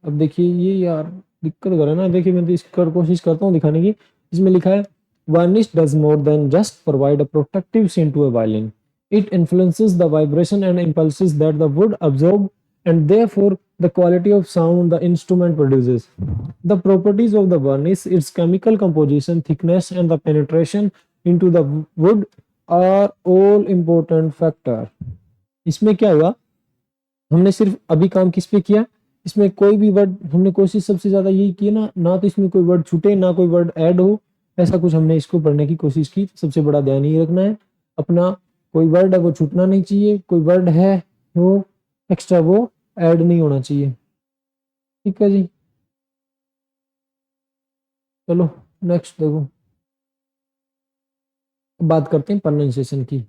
अब देखिए ये यार दिक्कत कर रहा है ना, देखिए मैं तो इसका कोशिश करता हूँ दिखाने की। इसमें लिखा है varnish does more than just provide a protective sheen to a violin. It influences the vibration and impulses that the wood absorb and therefore the quality of sound the instrument produces. The properties of the varnish, its chemical composition, thickness and the penetration into the wood are all important factor. इसमें क्या हुआ, हमने सिर्फ अभी काम किस पे किया, इसमें कोई भी वर्ड हमने कोशिश सबसे ज्यादा यही की ना, ना तो इसमें कोई वर्ड छूटे ना कोई वर्ड ऐड हो, ऐसा कुछ हमने इसको पढ़ने की कोशिश की। सबसे बड़ा ध्यान ये रखना है अपना, कोई वर्ड है वो छूटना नहीं चाहिए, कोई वर्ड है वो एक्स्ट्रा वो ऐड नहीं होना चाहिए। ठीक है जी, चलो नेक्स्ट देखो, बात करते हैं प्रोनाउंसिएशन की।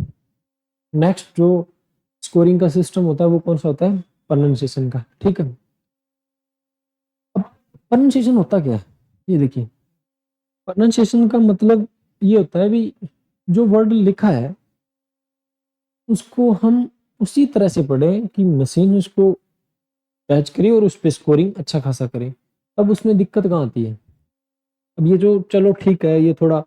नेक्स्ट जो स्कोरिंग का सिस्टम होता है वो कौन सा होता है, प्रोनाउंसिएशन का। ठीक है, अब प्रोनाउंसिएशन होता क्या है, ये देखिए। प्रोनाउंसिएशन का मतलब ये होता है भी जो वर्ड लिखा है उसको हम उसी तरह से पढ़ें कि मशीन उसको कैच करे और उस पर स्कोरिंग अच्छा खासा करे। अब उसमें दिक्कत कहाँ आती है, अब ये जो चलो ठीक है ये थोड़ा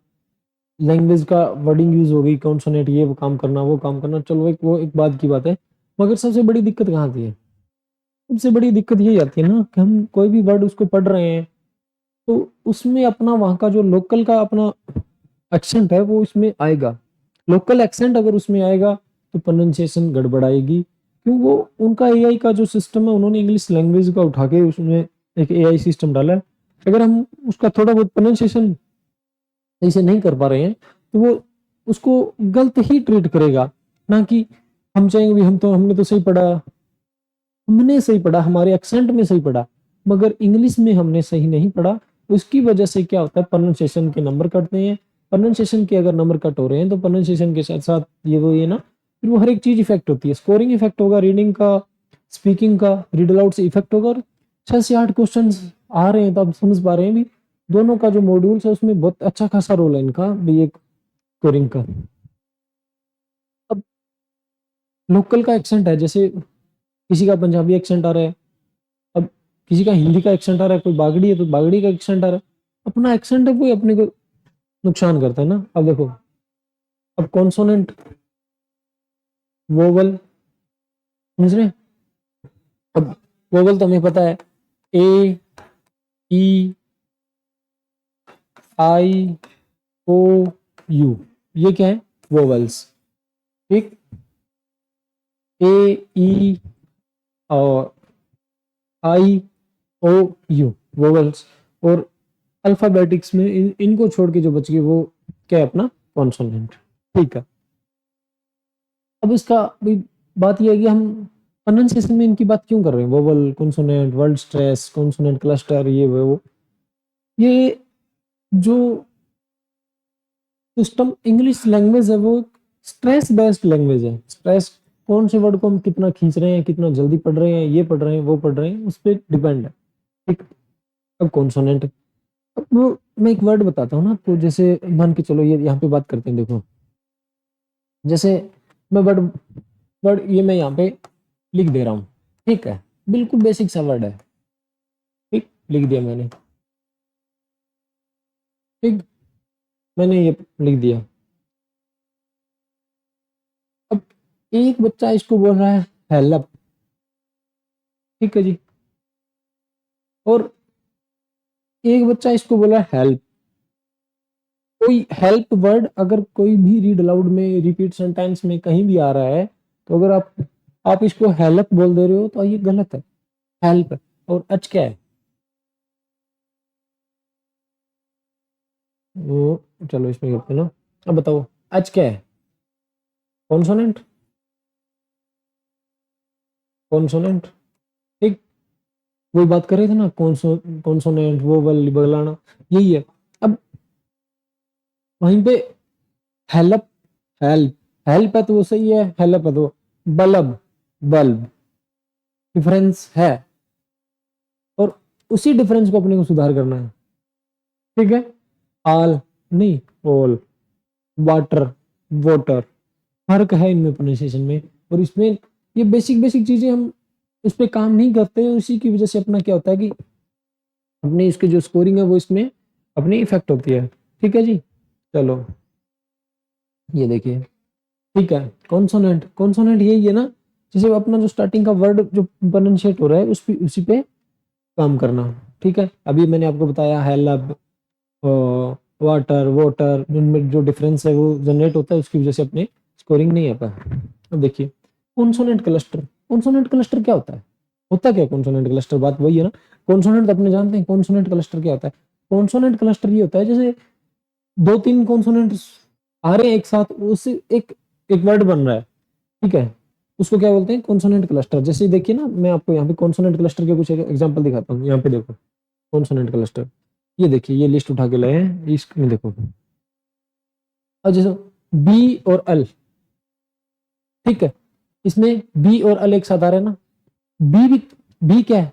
लैंग्वेज का वर्डिंग यूज हो गई, कॉन्सोनेंट ये वो काम करना वो काम करना, चलो एक वो एक बात की बात है। मगर सबसे बड़ी दिक्कत कहाँ आती है, सबसे बड़ी दिक्कत यही आती है ना कि हम कोई भी वर्ड उसको पढ़ रहे हैं तो उसमें अपना वहाँ का जो लोकल का अपना एक्सेंट है वो इसमें आएगा। लोकल एक्सेंट अगर उसमें आएगा तो प्रोनाउंसिएशन गड़बड़ाएगी, क्यों, वो उनका एआई का जो सिस्टम है उन्होंने इंग्लिश लैंग्वेज का उठा के उसमें एक एआई सिस्टम डाला है। अगर हम उसका थोड़ा बहुत प्रोनाउंसिएशन सही से नहीं कर पा रहे हैं तो वो उसको गलत ही ट्रीट करेगा। ना कि हम चाहेंगे भी हम तो हमने तो सही पढ़ा, हमने सही पढ़ा, हमारे एक्सेंट में सही पढ़ा, मगर इंग्लिश में हमने सही नहीं पढ़ा। उसकी वजह से क्या होता है, प्रोनाउंसिएशन के नंबर कटते हैं। प्रोनाउंसिएशन के अगर नंबर कट हो रहे हैं तो प्रोनाउंसिएशन के साथ साथ ये वो ये ना, फिर वो हर एक चीज इफेक्ट होती है। स्कोरिंग इफेक्ट होगा, रीडिंग का, स्पीकिंग का, रीड अलाउड से इफेक्ट होगा। और 6 से 8 क्वेश्चन आ रहे हैं तो आप समझ पा रहे हैं भी दोनों का जो मॉड्यूल्स है उसमें बहुत अच्छा खासा रोल है इनका भी, एक स्कोरिंग का। अब लोकल का एक्सेंट है, जैसे किसी का पंजाबी एक्सेंट आ रहा है, अब किसी का हिंदी का एक्सेंट आ रहा है, कोई बागड़ी है तो बागड़ी का एक्सेंट आ रहा है, अपना एक्सेंट है वो अपने को नुकसान करता है ना। अब देखो, अब कॉन्सोनेंट, वोवल, समझ रहे हैं। अब वोवल तो हमें पता है, ए, ई, आई, ओ, यू, ये क्या है, वोवल्स। ठीक, ए, ई और आई, ओ, यू, वोवल्स। और अल्फाबेटिक्स में इनको छोड़ के जो बच गए वो क्या है, अपना कॉन्सोनेंट। ठीक है, अब इसका भी बात यह है कि हम प्रोनाउंसिएशन में इनकी बात क्यों कर रहे हैं, vowel, consonant, word stress, consonant cluster, ये वो ये जो सिस्टम इंग्लिश लैंग्वेज है वो स्ट्रेस बेस्ड लैंग्वेज है। स्ट्रेस, कौन से वर्ड को हम कितना खींच रहे हैं, कितना जल्दी पढ़ रहे हैं, ये पढ़ रहे हैं वो पढ़ रहे हैं, उस पर डिपेंड है। ठीक, अब कॉन्सोनेंट, अब वो मैं एक वर्ड बताता हूँ ना, तो जैसे मान के चलो ये यहाँ पे बात करते हैं, देखो जैसे मैं वर्ड वर्ड ये मैं यहाँ पे लिख दे रहा हूँ। ठीक है, बिल्कुल बेसिक सा वर्ड है। ठीक, लिख दिया मैंने। ठीक, मैंने ये लिख दिया। अब एक बच्चा इसको बोल रहा है हेल्प। ठीक है जी, और एक बच्चा इसको बोला हेल्प। कोई हेल्प वर्ड अगर कोई भी रीड अलाउड में, रिपीट सेंटेंस में कहीं भी आ रहा है तो अगर आप इसको हेल्प बोल दे रहे हो तो ये गलत है। हेल्प और एच क्या है, वो चलो इसमें करते हैं ना। अब बताओ एच क्या है, कॉन्सोनेंट, कॉन्सोनेंट। ठीक, वही बात कर रहे थे ना, कॉन्सोनेंट, वोवल, बगलाना, यही है। अब वहीं पे हेल्प, हेल्प, हेल्प है तो वो सही है, हेल्प है तो बल्ब, बल्ब, डिफरेंस है। और उसी डिफरेंस को अपने को सुधार करना है। ठीक है, आल नहीं, ऑल, वाटर, वाटर, फर्क है इनमें प्रोनाउंसिएशन में। और इसमें ये बेसिक बेसिक चीजें हम उस पर काम नहीं करते, उसी की वजह से अपना क्या होता है कि अपनी इसकी जो स्कोरिंग है वो इसमें अपनी इफेक्ट होती है। ठीक है जी, चलो ये देखिए। ठीक है, कॉन्सोनेंट, कॉन्सोनेंट यही है ना, जैसे अपना जो स्टार्टिंग का वर्ड जो प्रोनाउंशिएट हो रहा है उसी पे काम करना। ठीक है, अभी मैंने आपको बताया हेल्प, वाटर, वाटर, इनमें जो डिफरेंस है वो जनरेट होता है, उसकी वजह से अपने स्कोरिंग नहीं आता। अब देखिए कॉन्सोनेंट क्लस्टर, कॉन्सोनेंट क्लस्टर क्या होता है? होता क्या कॉन्सोनेंट क्लस्टर? बात वही है ना, कॉन्सोनेंट तो अपने जानते हैं, कॉन्सोनेंट क्लस्टर क्या होता है? कॉन्सोनेंट क्लस्टर ये होता है जैसे दो तीन कॉन्सोनेंट्स आ रहे हैं एक साथ, उससे एक एक वर्ड बन रहा है। ठीक है, उसको क्या बोलते हैं? Consonant cluster. जैसे देखिए ना, मैं आपको यहाँ पे कॉन्सोनेंट क्लस्टर के कुछ एग्जांपल दिखाता हूँ। यहाँ पे देखो कॉन्सोनेंट क्लस्टर, ये देखिए, ये लिस्ट उठा के लाए हैं, इसमें देखो। अब जैसे बी और एल, ठीक है, इसमें बी और एल एक साथ आ रहे हैं ना। बी भी, बी क्या है?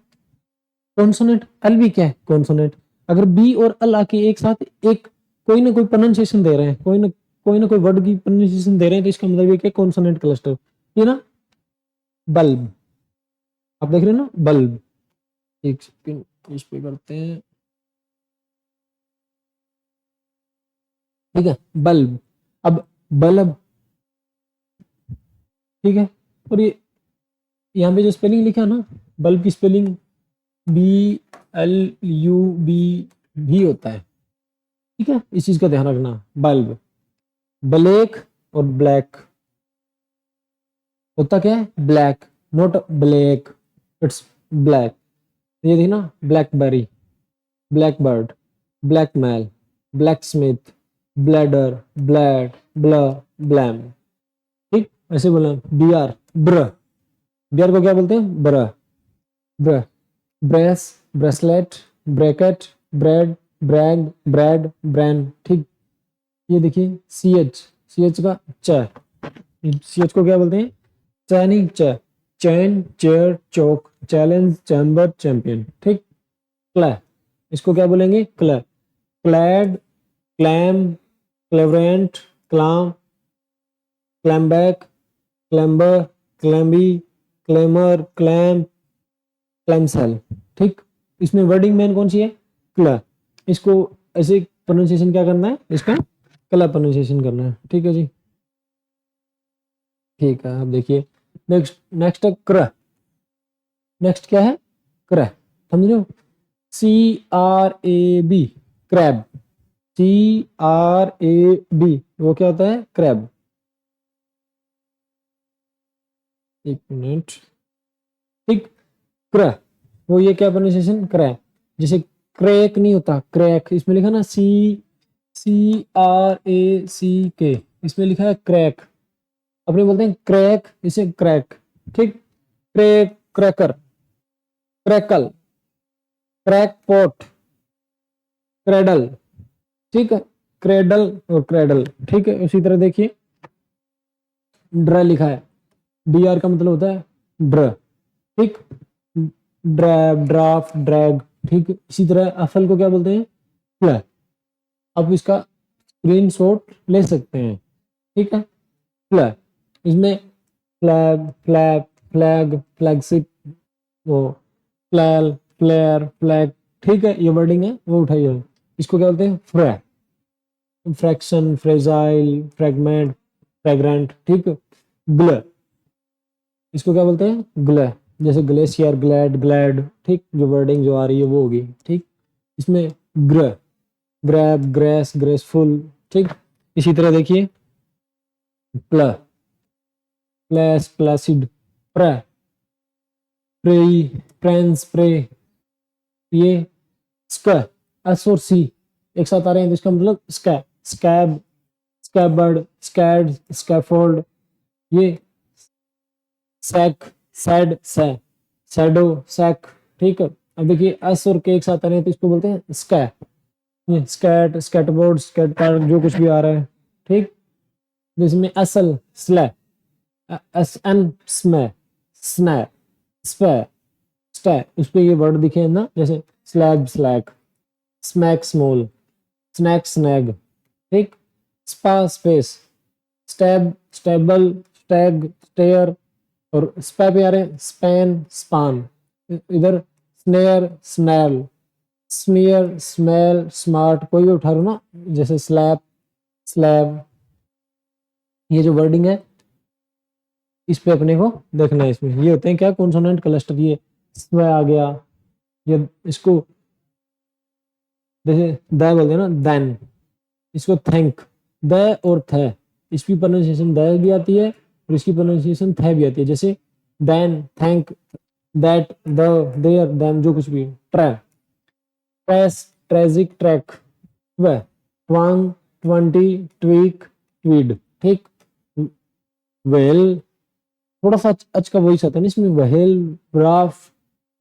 कॉन्सोनेंट। एल भी क्या है? कॉन्सोनेंट। अगर बी और एल आके एक साथ एक कोई ना कोई प्रोनाउंसिएशन दे रहे हैं, कोई ना कोई वर्ड की प्रोनाउंसिएशन दे रहे हैं, तो इसका मतलब ये क्या? Consonant cluster. ये ना, बल्ब, आप देख रहे हो ना, बल्ब। एक सेकंड, इस पे करते हैं। ठीक है, बल्ब। अब बल्ब, ठीक है, और ये यहाँ पे जो स्पेलिंग लिखा है ना, बल्ब की स्पेलिंग BLUB भी होता है। ठीक है, इस चीज का ध्यान रखना। बल्ब, ब्लैक और ब्लैक, होता क्या है? Black, not black, it's black. ये थी ना, blackberry, blackbird, blackmail, blacksmith, bladder, blad, blur, blam. ठीक, ऐसे बोला। BR, ब्र, BR को क्या बोलते हैं? Br, br, brace, bracelet, bracket, bread, brag, bread, bran. ठीक, ये देखिए CH का च, CH को क्या बोलते हैं? चैनी ch, chain, chair, chalk, challenge, chamber, champion. ठीक, क्लै, इसको क्या बोलेंगे? क्लै, क्लैड, क्लैम, क्लेवरेंट, क्लाम, क्लैमबैक, clamber, clammy, clamour, clam, clamshell. ठीक, इसमें वर्डिंग मेन कौन सी है? क्ला। इसको ऐसे प्रोनाउंसिएशन क्या करना है इसका? क्ला प्रोनाउंसिएशन करना है। ठीक है जी, ठीक है। अब देखिए नेक्स्ट, नेक्स्ट है क्र। नेक्स्ट क्या है? क्र, समझ रहे हो? CRAB, क्रैब, CRAB, वो क्या होता है? क्रैब। एक मिनट। ठीक, क्र, वो ये क्या प्रोनाउंसिएशन? क्रैक। जैसे क्रैक नहीं होता, क्रैक, इसमें लिखा ना CRACK, इसमें लिखा है क्रैक, अपने बोलते हैं क्रैक, इसे क्रैक। ठीक, crack, cracker, crackle, crackpot, cradle. ठीक है, क्रेडल और क्रेडल। ठीक है, उसी तरह देखिए ड्र लिखा है, DR का मतलब होता है ड्र। ठीक, ड्रैब, ड्राफ्ट, ड्रैग। ठीक, इसी तरह एफएल को क्या बोलते हैं? फ्लैग। आप इसका स्क्रीनशॉट ले सकते हैं। ठीक है, फ्लैग, इसमें फ्लैग, फ्लैग, फ्लैग, फ्लैगशिप, वो फ्लैल, फ्लेयर, फ्लैग। ठीक है, ये वर्डिंग है, वो उठाइए। इसको क्या बोलते हैं? Fraction, fragile, fragment, fragrant. ठीक है, ग्ल, इसको क्या बोलते हैं? ग्ल, जैसे ग्लेशियर, ग्लैड, ग्लैड। ठीक, जो वर्डिंग जो आ रही है वो होगी। ठीक, इसमें ग्र, ग्रैब, ग्रेस, ग्रेसफुल। ठीक, इसी तरह देखिए प्ल, place, Placid, pray, Preah, प्रेंस, pray. ये स्क, S और C एक साथ आ रहे हैं, तो इसका मतलब स्कै, स्कैब, स्कैबर्ड, स्कैड, स्कैफोल्ड। ये सैक, सैड, सै, सैडो, सैक। ठीक है, अब देखिए S और K एक साथ आ रहे हैं, तो इसको बोलते हैं स्कै। ये स्कैट, स्कैटबोर्ड, स्कैट पार्क, जो कुछ भी आ रहा है। ठीक, जिसमें असल, स्लै, SN, स्मै, स्नै, स्पै, स्टै, उस पे ये वर्ड दिखे हैं ना, जैसे slab, slack, smack, small, snack, snag. ठीक, spa, space, stab, stable, stag, stair, और स्पै पे आ रहे हैं स्पैन, स्पान, इधर snare, snail, smear, smell, smart, कोई भी उठा लो ना, जैसे स्लैब, स्लैब, ये जो वर्डिंग है इस पे अपने को देखना है। इसमें ये होते हैं क्या, कॉन्सोनेंट क्लस्टर। ये स्व आ गया, ये इसको जैसे द बोलते हैं ना, देन, इसको थैंक, द और थ, इसकी प्रोनाउंसिएशन द भी आती है और इसकी प्रोनाउंसिएशन थ भी आती है। जैसे then, thank, that, the, there, them, जो कुछ भी। ट्रै, ट्रेस, ट्रेजिक, ट्रैक, वह, ट्वांग, ट्वेंटी, ट्वीक, ट्वीड, ठीक। वेल, थोड़ा सा अच का वॉइस आता है ना इसमें, वहेल, ग्राफ,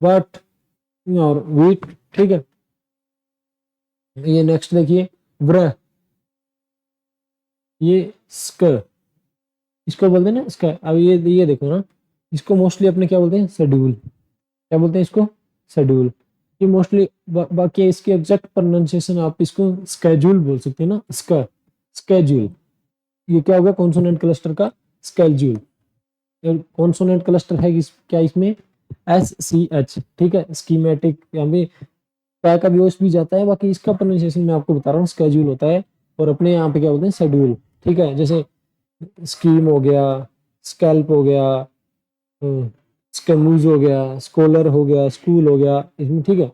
वट और वीट, ठीक है। ये नेक्स्ट देखिए, व्र, ये स्क, इसको बोलते हैं ना इसका। अब ये देखो ना, इसको मोस्टली अपने क्या बोलते हैं, शेड्यूल, क्या बोलते हैं इसको, शेड्यूल। ये मोस्टली बाकी इसकी एग्जैक्ट प्रोनाउंसिएशन आप इसको स्केड्यूल बोल सकते हैं ना, स्केड्यूल। ये क्या होगा, कॉन्सोनेंट क्लस्टर का स्केड्यूल। कॉन्सोनेंट क्लस्टर है क्या इसमें, SCH, ठीक है। स्कीमेटिक, यहाँ पे पै का भी भी जाता है, बाकी इसका प्रोनाउंसिएशन मैं आपको बता रहा हूँ, स्केड्यूल होता है। और अपने यहाँ पे क्या बोलते हैं, शेड्यूल, ठीक है। जैसे स्कीम हो गया, स्कैल्प हो गया, स्कैमूज हो गया, स्कॉलर हो गया, स्कूल हो गया इसमें, ठीक है।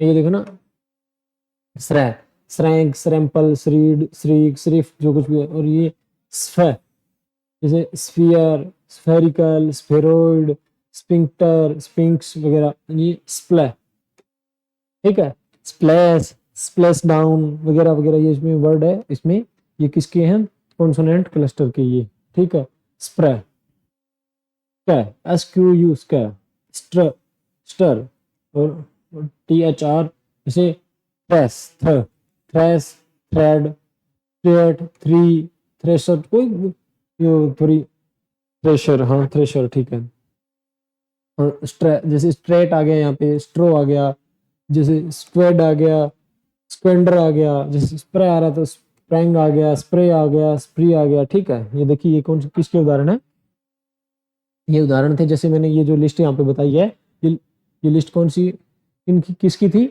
ये देखो ना, स्रै, स्रैंक, स्रैम्पल, श्रीड, श्रीक, श्रिफ, जो कुछ भी है। और ये स्फे, जैसे स्फीयर, स्फेरिकल, स्फेरोइड, स्पिंक्टर, स्पिंक्स वगैरह। ये स्प्ले, ठीक है। स्प्लैश, स्प्लैश डाउन वगैरह वगैरह, ये इसमें वर्ड है इसमें। ये किसके हैं, कॉन्सोनेंट क्लस्टर के, ये, ठीक है। स्प्रे, SQU, स्टर, स्टर, और THR, जैसे थ्रेस, थ्रेस, थ्रेड, थ्रेड, थ्री, थ्रेशर, कोई थोड़ी, थ्रेशर, हाँ थ्रेशर, ठीक है। और जैसे स्ट्रेट आ गया, यहाँ पे स्ट्रो आ गया, जैसे स्क्वेड आ गया, स्क्वेंडर आ गया, जैसे स्प्रे आ रहा था, स्प्रैंग आ गया, स्प्रे आ गया, स्प्री आ गया, ठीक है। ये देखिए, ये कौन किसके उदाहरण है, ये उदाहरण थे। जैसे मैंने ये जो लिस्ट यहाँ पे बताई है, ये लिस्ट कौन सी, इनकी किसकी थी,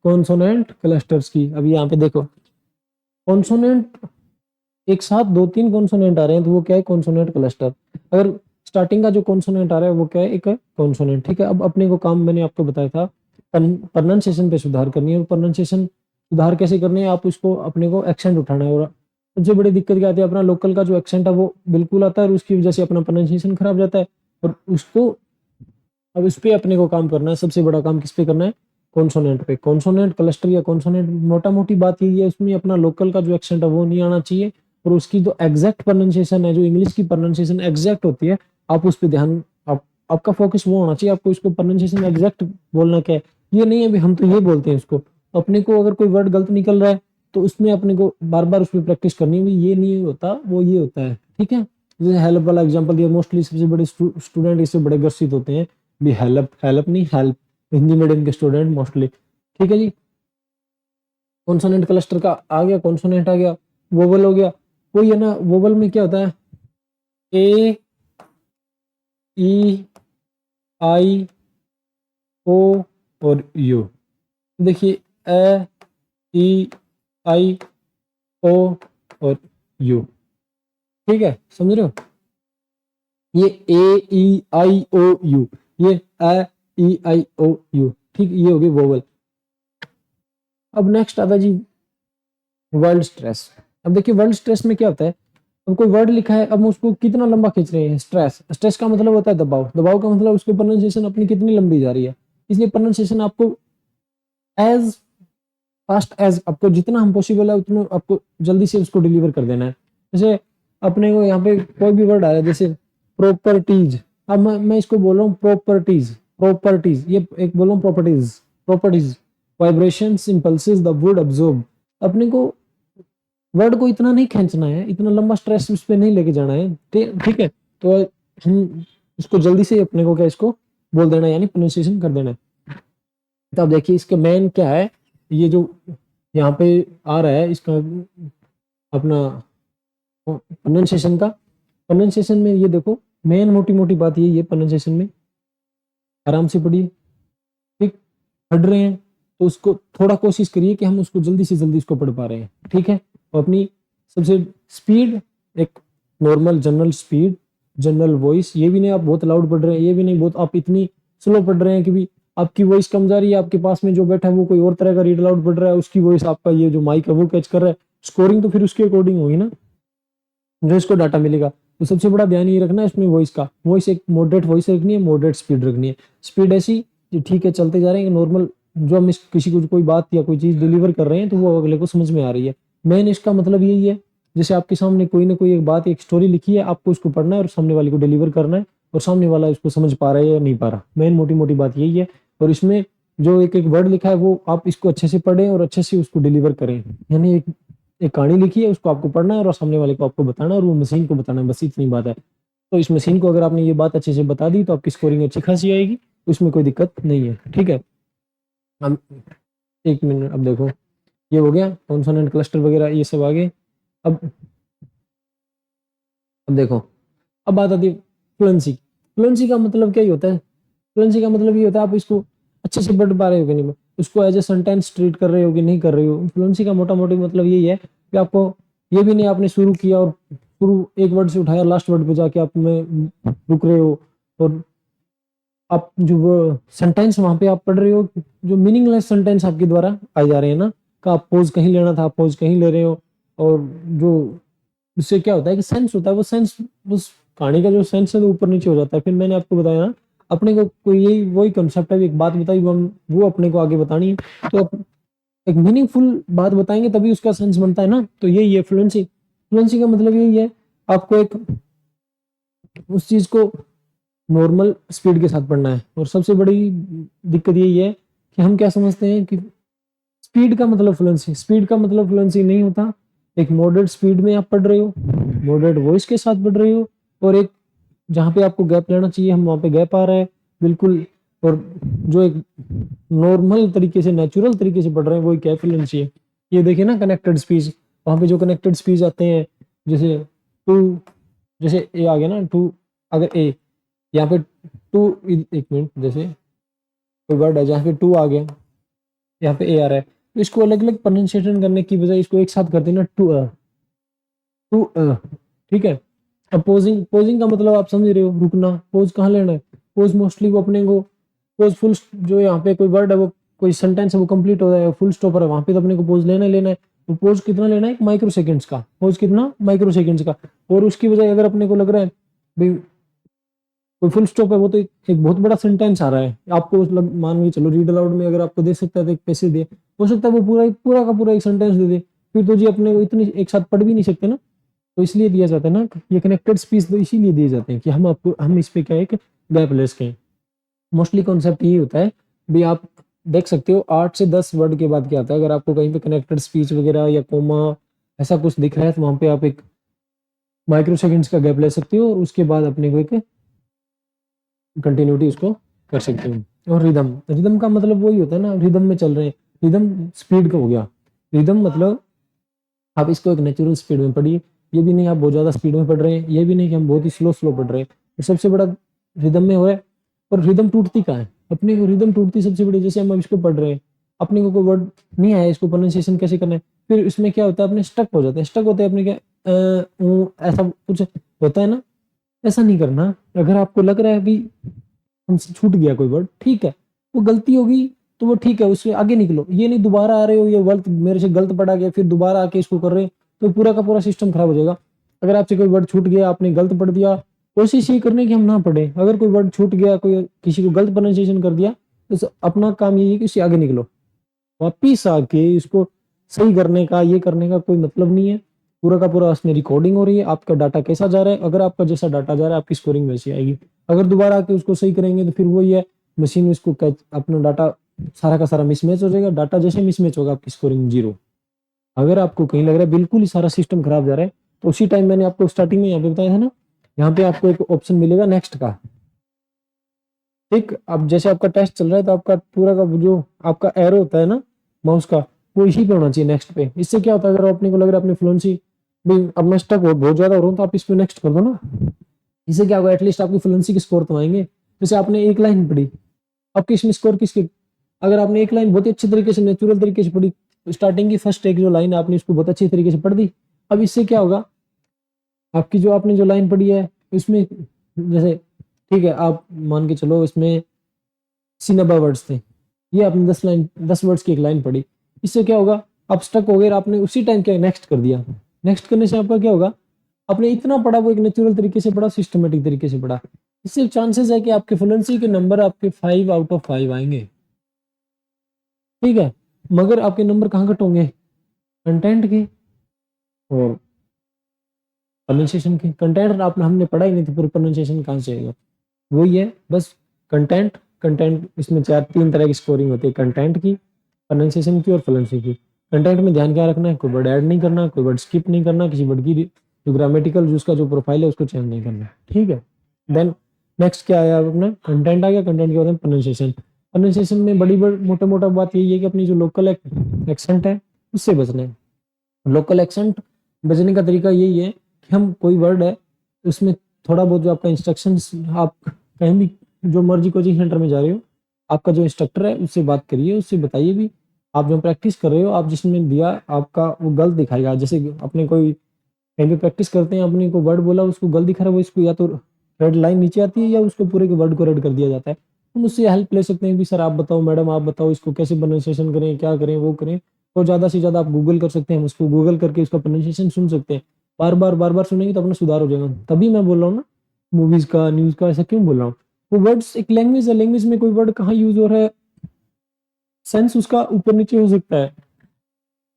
कॉन्सोनेंट क्लस्टर्स की। अभी यहाँ पे देखो, कॉन्सोनेंट एक साथ दो तीन कॉन्सोनेंट आ रहे हैं तो वो क्या है, कॉन्सोनेंट क्लस्टर। अगर स्टार्टिंग का जो कॉन्सोनेंट आ रहा है वो क्या है, एक कॉन्सोनेंट, ठीक है। अब अपने को काम मैंने आपको बताया था, प्रोनाउंसिएशन पे सुधार करनी है। प्रोनाउंसिएशन सुधार कैसे करनी है, आप उसको अपने को एक्सेंट उठाना है। और सबसे बड़ी दिक्कत क्या आती है, अपना लोकल का जो एक्सेंट है वो बिल्कुल आता है और उसकी वजह से अपना प्रोनाउंसिएशन खराब जाता है। और उसको, अब इस पे अपने को काम करना है। सबसे बड़ा काम किस पे करना है, कॉन्सोनेंट पे। कॉन्सोनेंट क्लस्टर या कॉन्सोनेंट, मोटा मोटी बात यही है, उसमें अपना लोकल का जो एक्सेंट है वो नहीं आना चाहिए। और उसकी जो एग्जैक्ट प्रोनाउंसिएशन है, जो इंग्लिश की प्रोनाउंसिएशन एग्जैक्ट होती है, आप उस पर ध्यान, आपका फोकस वो होना चाहिए। आपको इसको प्रोनाउंसिएशन एग्जैक्ट बोलना क्या है, ये नहीं है भी हम तो ये बोलते हैं इसको। अपने को अगर कोई वर्ड गलत निकल रहा है तो उसमें अपने को बार बार उसमें प्रैक्टिस करनी है, ये नहीं होता, वो ये होता है, ठीक है। जैसे हेल्प वाला एग्जांपल दिया, मोस्टली सबसे बड़े स्टूडेंट इससे बड़े ग्रसित होते हैं भी, हेल्प, हेल्प नहीं, हेल्प, हिंदी मीडियम के स्टूडेंट मोस्टली, ठीक है जी। कॉन्सोनेंट क्लस्टर का आ गया, कॉन्सोनेंट आ गया, वोवल हो गया। कोई है ना, वोवल में क्या होता है, ए, ई, आई, ओ और यू। देखिए, ए, ई, आई, ओ और यू, ठीक है, समझ रहे हो। ये ए, ई, आई, ओ, यू, ये ए, ई, आई, ओ, यू, ठीक, ये होगी वोवल। अब नेक्स्ट आता है जी, वर्ल्ड स्ट्रेस। अब देखिए, वर्ल्ड स्ट्रेस में क्या होता है, अब कोई वर्ड लिखा है, अब हम उसको कितना लंबा खींच रहे हैं, स्ट्रेस, स्ट्रेस का मतलब होता है दबाव, दबाव का मतलब उसकी प्रोनाउंसिएशन अपनी कितनी लंबी जा रही है। इसलिए प्रोनाउंसिएशन आपको एज फास्ट एज, आपको जितना हम पॉसिबल है उतना आपको जल्दी से उसको डिलीवर कर देना है। जैसे अपने को यहाँ पे कोई भी वर्ड आया, जैसे प्रॉपर्टीज, अब मैं इसको बोल रहा हूँ प्रॉपर्टीज, प्रॉपर्टीज, ये एक बोल रहा हूँ properties, properties, vibrations, impulses, the wood absorb. अपने को वर्ड को इतना नहीं खींचना है, इतना लंबा स्ट्रेस उस पर नहीं लेके जाना है, ठीक है। तो हम इसको जल्दी से अपने को क्या, इसको बोल देना है, यानी प्रोनाउंसिएशन कर देना है। तो अब देखिए, इसके मेन क्या है, ये जो यहाँ पे आ रहा है, इसका अपना प्रोनाउंसिएशन का, प्रोनाउंसिएशन में ये देखो, मेन मोटी मोटी बात यही है प्रोनाउंसिएशन में, आराम से पढ़िए, ठीक। पढ़ रहे हैं तो उसको थोड़ा कोशिश करिए कि हम उसको जल्दी से जल्दी उसको पढ़ पा रहे हैं, ठीक है। और अपनी सबसे स्पीड, एक normal general speed, general voice, ये भी नहीं आप बहुत लाउड पढ़ रहे हैं, ये भी नहीं बहुत आप इतनी स्लो पढ़ रहे हैं कि भी आपकी वॉइस कम जा रही है, आपके पास में जो बैठा है वो कोई और तरह का रीड लाउड पढ़ रहा है, उसकी वॉइस आपका ये जो माइक है वो कैच कर रहा है। स्कोरिंग तो फिर उसके अकॉर्डिंग होगी ना, जो इसको डाटा मिलेगा। तो सबसे बड़ा ध्यान ये रखना है इसमें वॉइस का, वॉइस एक मॉडरेट वॉइस रखनी है, मॉडरेट स्पीड रखनी है। स्पीड ऐसी कि ठीक है चलते जा रहे हैं नॉर्मल, जो हम किसी को कोई बात या कोई चीज डिलीवर कर रहे हैं तो वो अगले को समझ में आ रही है। मेन इसका मतलब यही है, जैसे आपके सामने कोई ना कोई एक बात, एक स्टोरी लिखी है, आपको उसको पढ़ना है और सामने वाले को डिलीवर करना है, और सामने वाला उसको समझ पा रहा है या नहीं पा रहा। मेन मोटी मोटी बात यही है। और इसमें जो एक एक वर्ड लिखा है वो आप इसको अच्छे से पढ़ें और अच्छे से उसको डिलीवर करें। यानी एक एक कहानी लिखी है, उसको आपको पढ़ना है और सामने वाले को आपको बताना है और वो मशीन को बताना है, बस इतनी बात है। तो इस मशीन को अगर आपने ये बात अच्छे से बता दी तो आपकी स्कोरिंग अच्छी खासी आएगी, उसमें कोई दिक्कत नहीं है, ठीक है। हम एक मिनट, अब देखो ये हो गया कॉन्सोनेंट क्लस्टर वगैरह ये सब आगे। अब देखो, अब बात आती है फ्लुएंसी। फ्लुएंसी का मतलब क्या ही होता है? फ्लुएंसी का मतलब ये होता है आप इसको अच्छे से पढ़ पा रहे हो कि नहीं, उसको एज ए सेंटेंस ट्रीट कर रहे हो कि नहीं कर रहे हो। फ्लुएंसी का मोटा मोटी मतलब यही है कि आपको ये भी नहीं आपने शुरू किया और शुरू एक वर्ड से उठाया लास्ट वर्ड पे जाके आप में रुक रहे हो, और आप जो सेंटेंस वहां पे आप पढ़ रहे हो, जो मीनिंगलेस सेंटेंस आपके द्वारा आ जा रहे हैं ना, का आप पॉज कहीं लेना था, आप पॉज कहीं ले रहे हो। और जो इससे क्या होता है कि सेंस होता है, वो सेंस उस कहानी का जो सेंस है वो ऊपर नीचे हो जाता है। फिर मैंने आपको बताया ना, अपने को कोई यही वही कंसेप्ट है, एक बात बताई वो अपने को आगे बतानी है, तो एक मीनिंगफुल बात बताएंगे तभी उसका सेंस बनता है ना। तो यही है फ्लुएंसी। फ्लुएंसी का मतलब यही है, आपको एक उस चीज को नॉर्मल स्पीड के साथ पढ़ना है। और सबसे बड़ी दिक्कत यही है कि हम क्या समझते हैं कि स्पीड का मतलब फ्लुएंसी, स्पीड का मतलब फ्लुएंसी नहीं होता। एक मॉडरेट स्पीड में आप पढ़ रहे हो, मॉडरेट वॉइस के साथ पढ़ रहे हो, और एक जहाँ पे आपको गैप लेना चाहिए हम वहाँ पे गैप आ रहा है बिल्कुल। और जो एक नॉर्मल तरीके से, नेचुरल तरीके से पढ़ रहे हैं, वही क्या फ्लुएंसी है। ये देखिए ना कनेक्टेड स्पीच, वहाँ पे जो कनेक्टेड स्पीच आते हैं, जैसे टू, जैसे ए आ गया ना टू, अगर ए यहाँ पे टू, एक मिनट, जैसे कोई वर्ड है जहाँ पे टू आ गया, यहाँ पे ए आ रहा है, तो इसको अलग अलग प्रोनाउंसिएशन करने की बजाय इसको एक साथ कर देना टू टू, ठीक है। अब पोजिंग, पोजिंग का मतलब आप समझ रहे हो, रुकना। पोज कहाँ लेना है? पोज मोस्टली वो अपने को पोज फुल, जो यहाँ पे कोई वर्ड है वो कोई सेंटेंस है वो कंप्लीट हो जाएगा, फुल स्टॉपर है, वहां पे तो अपने को पोज लेना ही लेना है। तो पोज कितना लेना है? माइक्रो सेकेंड्स का पोज, कितना? माइक्रो सेकेंड्स का। और उसकी बजाय अगर अपने को लग रहा है भाई कोई फुल स्टॉप है, वो तो एक बहुत बड़ा सेंटेंस आ रहा है आपको, मान के चलो रीड अलाउड में अगर आपको दे सकता है तो एक पैसे दे, हो सकता है वो पूरा पूरा का पूरा एक सेंटेंस दे दे, फिर तो जी अपने को इतनी एक साथ पढ़ भी नहीं सकते ना। तो इसलिए दिया जाता है ना ये कनेक्टेड स्पीच, तो इसीलिए दिए जाते हैं कि हम आपको, हम इस पे क्या एक गैप ले सकें। मोस्टली कॉन्सेप्ट यही होता है। भी आप देख सकते हो 8 से 10 वर्ड के बाद क्या आता है, अगर आपको कहीं पे कनेक्टेड स्पीच वगैरह या कोमा ऐसा कुछ दिख रहा है तो वहां पे आप एक माइक्रो सेकेंड्स का गैप ले सकते हो, और उसके बाद अपने को एक कंटिन्यूटी उसको कर सकते हो। और रिदम, रिदम का मतलब वही होता है ना, रिदम में चल रहे हैं। रिदम स्पीड का हो गया। रिदम मतलब आप इसको एक नेचुरल स्पीड में पढ़िए, ये भी नहीं आप बहुत ज्यादा स्पीड में पढ़ रहे हैं, ये भी नहीं कि हम बहुत ही स्लो स्लो पढ़ रहे हैं। और सबसे बड़ा रिदम में हो रहा है। और रिदम टूटती कहाँ है अपने को? रिदम टूटती सबसे बड़ी, जैसे हम अब इसको पढ़ रहे हैं, अपने को कोई वर्ड नहीं आया, इसको प्रोनाउंसिएशन कैसे करना है, फिर इसमें क्या होता है अपने स्टक हो जाते हैं। स्टक होते हैं अपने क्या ऐसा कुछ होता है ना, ऐसा नहीं करना। अगर आपको लग रहा है अभी हमसे छूट गया कोई वर्ड, ठीक है, वो गलती होगी तो वो ठीक है, उससे आगे निकलो। ये नहीं दोबारा आ रहे हो, ये वर्ड मेरे से गलत पढ़ा गया फिर दोबारा आके इसको कर रहे हो, तो पूरा का पूरा सिस्टम खराब हो जाएगा। अगर आपसे कोई वर्ड छूट गया, आपने गलत पढ़ दिया, कोशिश ये करने की हम ना पढ़े। अगर कोई वर्ड छूट गया, कोई किसी को गलत प्रोनाउंसिएशन कर दिया, तो अपना काम ये है कि उससे आगे निकलो। वापिस आके इसको सही करने का, ये करने का कोई मतलब नहीं है। पूरा का पूरा उसमें रिकॉर्डिंग हो रही है, आपका डाटा कैसा जा रहा है, अगर आपका जैसा डाटा जा रहा है आपकी स्कोरिंग वैसी आएगी। अगर दोबारा आके उसको सही करेंगे तो फिर वही है, मशीन उसको अपना डाटा सारा का सारा मिसमैच हो जाएगा। डाटा जैसे मिसमैच होगा आपकी स्कोरिंग जीरो। अगर आपको कहीं लग रहा है बिल्कुल ही सारा सिस्टम खराब जा रहा है, तो उसी टाइम मैंने आपको स्टार्टिंग में यहाँ पे बताया था ना, यहाँ पे आपको एक ऑप्शन मिलेगा नेक्स्ट का। ठीक, अब जैसे आपका टेस्ट चल रहा है तो आपका पूरा का जो आपका एरो होता है ना माउस का, वो इसी पे होना चाहिए, नेक्स्ट पे। इससे क्या होता है, अगर अपने को लग रहा है अपनी फ्लुएंसी भाई अब मैं स्टक हो बहुत ज्यादा हो रहा हूँ, तो आप इस पे नेक्स्ट कर दो ना, इससे क्या होगा, एटलीस्ट आपकी फ्लुएंसी के स्कोर तो आएंगे। जैसे आपने एक लाइन पढ़ी, आपके इसमें स्कोर किसके, अगर आपने एक लाइन बहुत ही अच्छे तरीके से नेचुरल तरीके से पढ़ी, स्टार्टिंग की फर्स्ट एक जो लाइन आपने उसको बहुत अच्छे तरीके से पढ़ दी, अब इससे क्या होगा, आपकी जो आपने जो लाइन पढ़ी है इसमें, जैसे ठीक है आप मान के चलो इसमें 80-90 वर्ड्स थे, ये आपने 10 वर्ड्स की एक लाइन पढ़ी, इससे क्या होगा, आप स्टक हो गए, आपने उसी टाइम क्या नेक्स्ट कर दिया। नेक्स्ट करने से आपका क्या होगा, आपने इतना पढ़ा वो एक नेचुरल तरीके से पढ़ा, सिस्टमेटिक तरीके से पढ़ा, इससे चांसेस है कि आपके फ्लुएंसी के नंबर आपके 5 आउट ऑफ 5 आएंगे। ठीक है, मगर आपके नंबर कहाँ कट होंगे, कंटेंट के और प्रोनाउंसिएशन के। कंटेंट आपने हमने पढ़ा ही नहीं तो फिर प्रोनाउंसिएशन कहाँ से आएगा, वही है बस। कंटेंट कंटेंट इसमें 3 तरह की स्कोरिंग होती है, कंटेंट की, प्रोनाउंसिएशन की और फ्लुएंसी की। कंटेंट में ध्यान क्या रखना है, कोई वर्ड ऐड नहीं करना, कोई वर्ड स्किप नहीं करना, किसी वर्ड की जो ग्रामेटिकल जो उसका जो प्रोफाइल है उसको चेंज नहीं करना। ठीक है, देन नेक्स्ट क्या आया अपना, कंटेंट आ गया। कंटेंट के बाद में प्रोनाउंसिएशन। प्रोनाउंसिएशन में बड़ी मोटा मोटा बात यही है कि अपनी जो लोकल एक्सेंट है उससे बचना है। लोकल एक्सेंट बचने का तरीका यही है कि हम कोई वर्ड है उसमें थोड़ा बहुत जो आपका इंस्ट्रक्शंस, आप कहीं भी जो मर्जी कोचिंग सेंटर में जा रहे हो, आपका जो इंस्ट्रक्टर है उससे बात करिए, उससे बताइए भी आप जो प्रैक्टिस कर रहे हो, आप जिसमें दिया आपका वो गलत दिखाएगा। जैसे अपने कोई कहीं भी प्रैक्टिस करते हैं, अपने को वर्ड बोला उसको गलत दिखा रहा है, वो इसको या तो रेड लाइन नीचे आती है या उसको पूरे के वर्ड को रेड कर दिया जाता है। हम उससे हेल्प ले सकते हैं कि सर आप बताओ, मैडम आप बताओ इसको कैसे प्रोनाउंसिएशन करें, क्या करें वो करें। और ज़्यादा से ज़्यादा आप गूगल कर सकते हैं, हम उसको गूगल करके उसका प्रोनाउंसिएशन सुन सकते हैं। बार बार सुनेंगे तो अपना सुधार हो जाएगा। तभी मैं बोल रहा हूँ ना, मूवीज का न्यूज का ऐसा क्यों बोल रहा हूँ, वो वर्ड्स एक लैंग्वेज है, लैंग्वेज में कोई वर्ड कहाँ यूज हो रहा है, सेंस उसका ऊपर नीचे हो सकता है,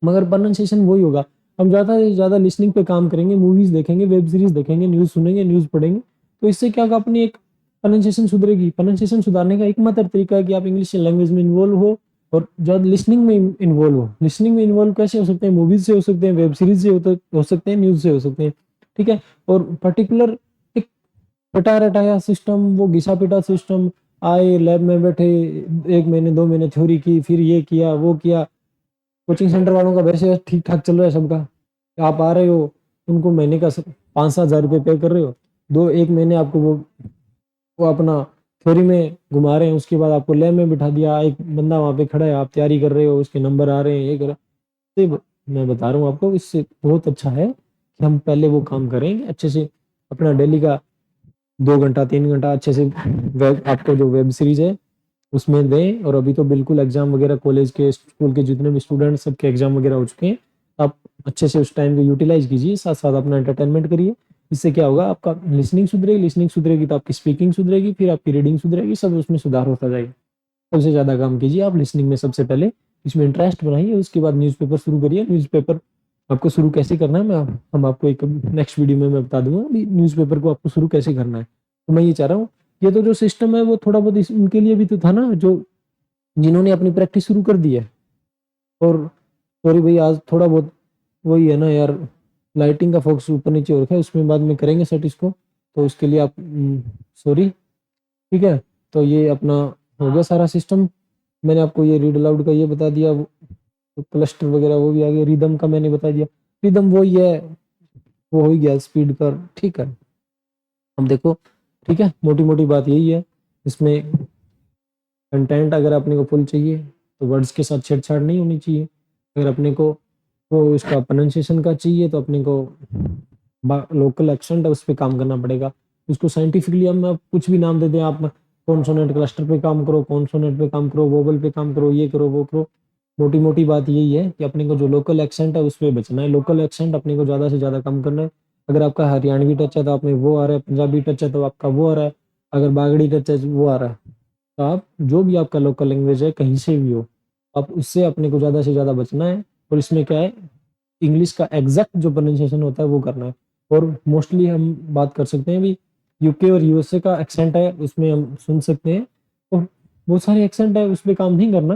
मगर प्रोनाउंसिएशन वही होगा। हम ज़्यादा से ज़्यादा लिसनिंग पे काम करेंगे, मूवीज देखेंगे, वेब सीरीज देखेंगे, न्यूज़ सुनेंगे, न्यूज़ पढ़ेंगे, तो इससे क्या होगा, अपनी एक प्रोनाउंसिएशन सुधरेगी। प्रोनाउंसिएशन सुधारने का एकमात्र तरीका है कि आप इंग्लिश लैंग्वेज में इन्वॉल्व हो और ज़्यादा लिसनिंग में इन्वॉल्व हो। लिसनिंग में इन्वॉल्व कैसे हो सकते हैं, मूवीज से हो सकते हैं, वेब सीरीज से हो सकते हैं, न्यूज़ से हो सकते हैं। ठीक है, और पर्टिकुलर एक रटा रटाया सिस्टम, वो घिसा पिटा सिस्टम, आए लैब में बैठे 1 महीने 2 महीने थ्योरी की, फिर ये किया वो किया। कोचिंग सेंटर वालों का वैसे ठीक ठाक चल रहा है सबका, आप आ रहे हो उनको महीने का 5-7 हज़ार रुपये पे कर रहे हो, 1 महीने आपको वो अपना थ्योरी में घुमा रहे हैं, उसके बाद आपको लैब में बिठा दिया, एक बंदा वहाँ पे खड़ा है, आप तैयारी कर रहे हो, उसके नंबर आ रहे हैं, ये कर मैं बता रहा हूँ आपको, इससे बहुत अच्छा है कि हम पहले वो काम करें अच्छे से, अपना डेली का 2 घंटा 3 घंटा अच्छे से आपको जो वेब सीरीज है उसमें दें। और अभी तो बिल्कुल एग्जाम वगैरह कॉलेज के स्कूल के जितने भी स्टूडेंट सबके एग्जाम वगैरह हो चुके हैं, आप अच्छे से उस टाइम को यूटिलाइज कीजिए, साथ साथ अपना एंटरटेनमेंट करिए। इससे क्या होगा, आपका लिसनिंग सुधरेगी, लिसनिंग सुधरेगी तो आपकी स्पीकिंग सुधरेगी, फिर आपकी रीडिंग सुधरेगी, सब उसमें सुधार होता जाएगा। सबसे ज़्यादा काम कीजिए आप लिसनिंग में, सबसे पहले इसमें इंटरेस्ट बनाइए, उसके बाद न्यूज़पेपर शुरू करिए। न्यूज़पेपर आपको शुरू कैसे करना है, मैं हम आपको एक नेक्स्ट वीडियो में मैं बता दूंगा अभी न्यूज़पेपर को आपको शुरू कैसे करना है। तो मैं ये चाह रहा हूँ, ये तो जो सिस्टम है वो थोड़ा बहुत उनके लिए भी तो था ना, जो जिन्होंने अपनी प्रैक्टिस शुरू कर दी है। और सॉरी भाई, आज थोड़ा बहुत वही है ना यार, लाइटिंग का फोकस ऊपर नीचे हो रखा है, उसमें बाद में करेंगे सेट इसको, तो उसके लिए आप सॉरी। ठीक है, तो ये अपना हो गया सारा सिस्टम। मैंने आपको ये रीड अलाउड का ये बता दिया, तो क्लस्टर वगैरह वो भी आ गया, रिदम का मैंने बता दिया, रिदम वही है, वो हो ही गया स्पीड का। ठीक है, अब देखो, ठीक है, मोटी मोटी बात यही है इसमें। कंटेंट अगर अपने को फुल चाहिए तो वर्ड्स के साथ छेड़छाड़ नहीं होनी चाहिए। अगर अपने को वो उसका प्रोनाउंसिएशन का चाहिए तो अपने को लोकल एक्सेंट है उस पर काम करना पड़ेगा। उसको साइंटिफिकली हम आप कुछ भी नाम दे दें, आप कॉन्सोनेंट क्लस्टर पे काम करो, कॉन्सोनेंट पे काम करो, वोवल पे काम करो, ये करो वो करो। मोटी मोटी बात यही है कि अपने को जो लोकल एक्सेंट है उस पर बचना है। लोकल एक्सेंट अपने को ज़्यादा से ज़्यादा कम करना है। अगर आपका हरियाणवी टच है तो आप में वो आ रहा है, पंजाबी टच है तो आपका वो आ रहा है, अगर बागड़ी टच है वो आ रहा है, तो आप जो भी आपका लोकल लैंग्वेज है कहीं से भी हो, आप उससे अपने को ज़्यादा से ज़्यादा बचना है। और इसमें क्या है, इंग्लिश का एग्जैक्ट जो प्रोनाउंसिएशन होता है वो करना है। और मोस्टली हम बात कर सकते हैं भी, यूके और यूएसए का एक्सेंट है उसमें हम सुन सकते हैं, और बहुत सारे एक्सेंट है उस पर काम नहीं करना।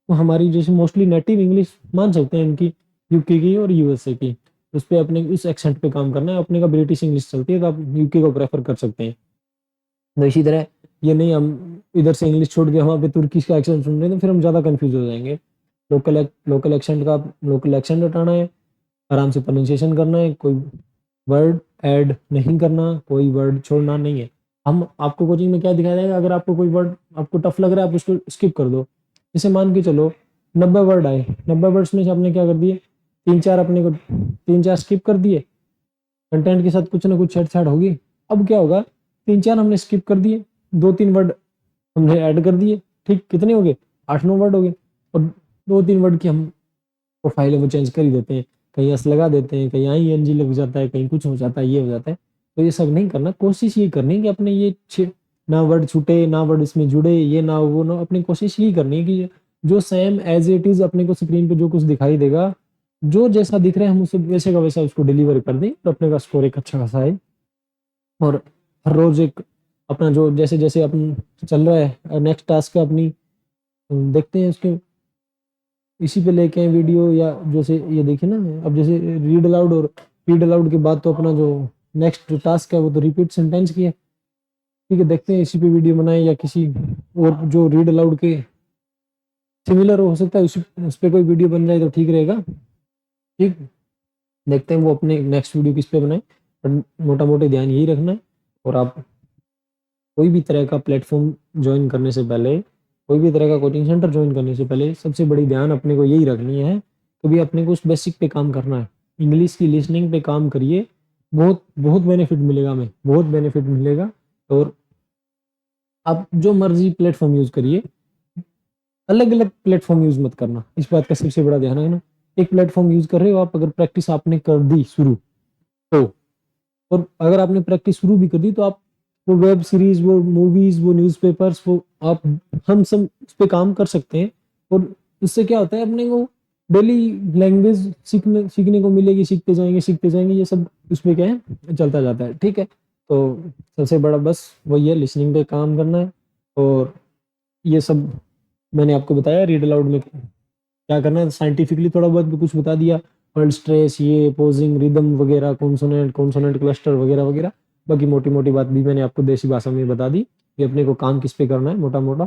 तो हमारी जैसे मोस्टली नेटिव इंग्लिश मान सकते हैं इनकी, यूके की और यूएसए की, उस पर अपने उस एक्सेंट पे काम करना है। अपने का ब्रिटिश इंग्लिश चलती है तो आप यूके को प्रेफर कर सकते हैं। तो इसी तरह ये नहीं हम इधर से इंग्लिश छोड़ के वहाँ पे तुर्किश का एक्सेंट सुन रहे हैं तो फिर हम ज़्यादा कंफ्यूज हो जाएंगे। लोकल एक्सेंट का लोकल एक्सेंट हटाना है, आराम से प्रोनाउंसिएशन करना है, कोई वर्ड ऐड नहीं करना, कोई वर्ड छोड़ना नहीं है। हम आपको कोचिंग में क्या दिखाया जाएगा, अगर आपको कोई वर्ड आपको टफ लग रहा है आप उसको स्किप कर दो। जैसे मान के चलो 90 वर्ड आए, 90 वर्ड्स में से आपने क्या कर दिए, 3-4 अपने को 3-4 स्किप कर दिए, कंटेंट के साथ कुछ ना कुछ छेड़छाड़ होगी। अब क्या होगा, 3-4 हमने स्किप कर दिए, 2-3 वर्ड हमने ऐड कर दिए, ठीक कितने हो गए, 8-9 वर्ड हो गए। और 2-3 वर्ड की हम प्रोफाइल है वो चेंज कर ही देते हैं, कहीं एस लगा देते हैं, कहीं आई एन जी लग जाता है, कहीं कुछ हो जाता है, ये हो जाता है। तो ये सब नहीं करना, कोशिश ये करनी है कि अपने ये ना वर्ड छूटे, ना वर्ड इसमें जुड़े, ये ना वो ना, अपनी कोशिश यही करनी है कि जो सेम एज इट इज अपने को स्क्रीन पे जो कुछ दिखाई देगा, जो जैसा दिख रहा है हम उसे वैसे का वैसा उसको डिलीवर कर दें, तो अपने का स्कोर एक अच्छा खासा है। और हर रोज एक अपना जो जैसे जैसे अपन चल रहा है नेक्स्ट टास्क है अपनी, देखते हैं उसके इसी पे लेके आए वीडियो, या जैसे ये देखिए ना, अब जैसे रीड अलाउड, और रीड अलाउड के बाद तो अपना जो नेक्स्ट टास्क है वो तो रिपीट सेंटेंस की है। ठीक है, देखते हैं इसी पे वीडियो बनाए या किसी और जो रीड अलाउड के सिमिलर हो सकता है उस पे कोई वीडियो बन जाए तो ठीक रहेगा। ठीक, देखते हैं वो अपने नेक्स्ट वीडियो किस पे बनाए, पर मोटा मोटी ध्यान यही रखना है। और आप कोई भी तरह का प्लेटफॉर्म ज्वाइन करने से पहले, कोई भी तरह का कोचिंग सेंटर ज्वाइन करने से पहले सबसे बड़ी ध्यान अपने को यही रखनी है कि भी अपने को उस बेसिक पे काम करना है। इंग्लिश की लिसनिंग पे काम करिए, बहुत बहुत बेनिफिट मिलेगा, हमें बहुत बेनिफिट मिलेगा। और आप जो मर्जी प्लेटफॉर्म यूज करिए, अलग अलग प्लेटफॉर्म यूज मत करना, इस बात का सबसे बड़ा ध्यान रखना। एक प्लेटफॉर्म यूज कर रहे हो आप, अगर प्रैक्टिस आपने कर दी शुरू तो, और अगर आपने प्रैक्टिस शुरू भी कर दी तो आप वो वेब सीरीज, वो मूवीज, वो न्यूज़पेपर्स, वो आप हम सब उस पे काम कर सकते हैं। और इससे क्या होता है, अपने को डेली लैंग्वेज सीखने को मिलेगी, सीखते जाएंगे, ये सब उसमें क्या है चलता जाता है। ठीक है, तो सबसे बड़ा बस वही है, लिसनिंग पे काम करना है। और ये सब मैंने आपको बताया रीड अलाउड में क्या करना है, साइंटिफिकली थोड़ा बहुत भी कुछ बता दिया, वर्ड स्ट्रेस, ये पोजिंग, रिदम वगैरह, कॉन्सोनेंट क्लस्टर वगैरह वगैरह। बाकी मोटी मोटी बात भी मैंने आपको देसी भाषा में बता दी कि अपने को काम किस पे करना है। मोटा मोटा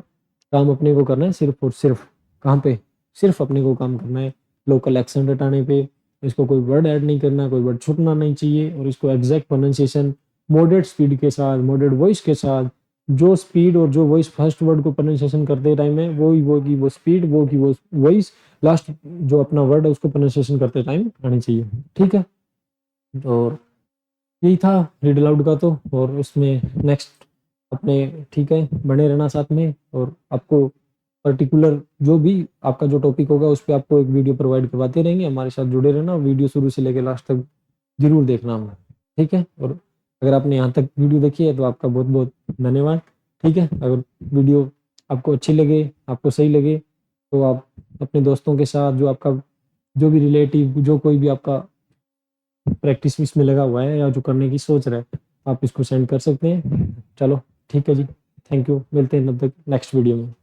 काम अपने को करना है सिर्फ और सिर्फ कहाँ पे, सिर्फ अपने को काम करना है लोकल एक्सेंट हटाने पे। इसको कोई वर्ड ऐड नहीं करना, कोई वर्ड छूटना नहीं चाहिए, और इसको एग्जैक्ट प्रोनाउंसिएशन मॉडरेट स्पीड के साथ, मॉडरेट वॉइस के साथ, जो स्पीड और जो वॉइस फर्स्ट वर्ड को प्रोनाउंसिएशन करते टाइम है वो की वो स्पीड, वो की वो वॉइस, लास्ट जो अपना वर्ड है उसको प्रोनाउंसिएशन करते टाइम आनी चाहिए। ठीक है, और यही था रीड अलाउड का तो। और उसमें नेक्स्ट अपने, ठीक है, बने रहना साथ में, और आपको पर्टिकुलर जो भी आपका जो टॉपिक होगा उस पर आपको एक वीडियो प्रोवाइड करवाते रहेंगे, हमारे साथ जुड़े रहना, वीडियो शुरू से लेकर लास्ट तक जरूर देखना हमें। ठीक है, और अगर आपने यहाँ तक वीडियो देखी है तो आपका बहुत बहुत धन्यवाद। ठीक है, अगर वीडियो आपको अच्छी लगे, आपको सही लगे, तो आप अपने दोस्तों के साथ, जो आपका जो भी रिलेटिव, जो कोई भी आपका प्रैक्टिस इसमें लगा हुआ है या जो करने की सोच रहा है, आप इसको सेंड कर सकते हैं। चलो ठीक है जी, थैंक यू, मिलते हैं तब तक नेक्स्ट वीडियो में।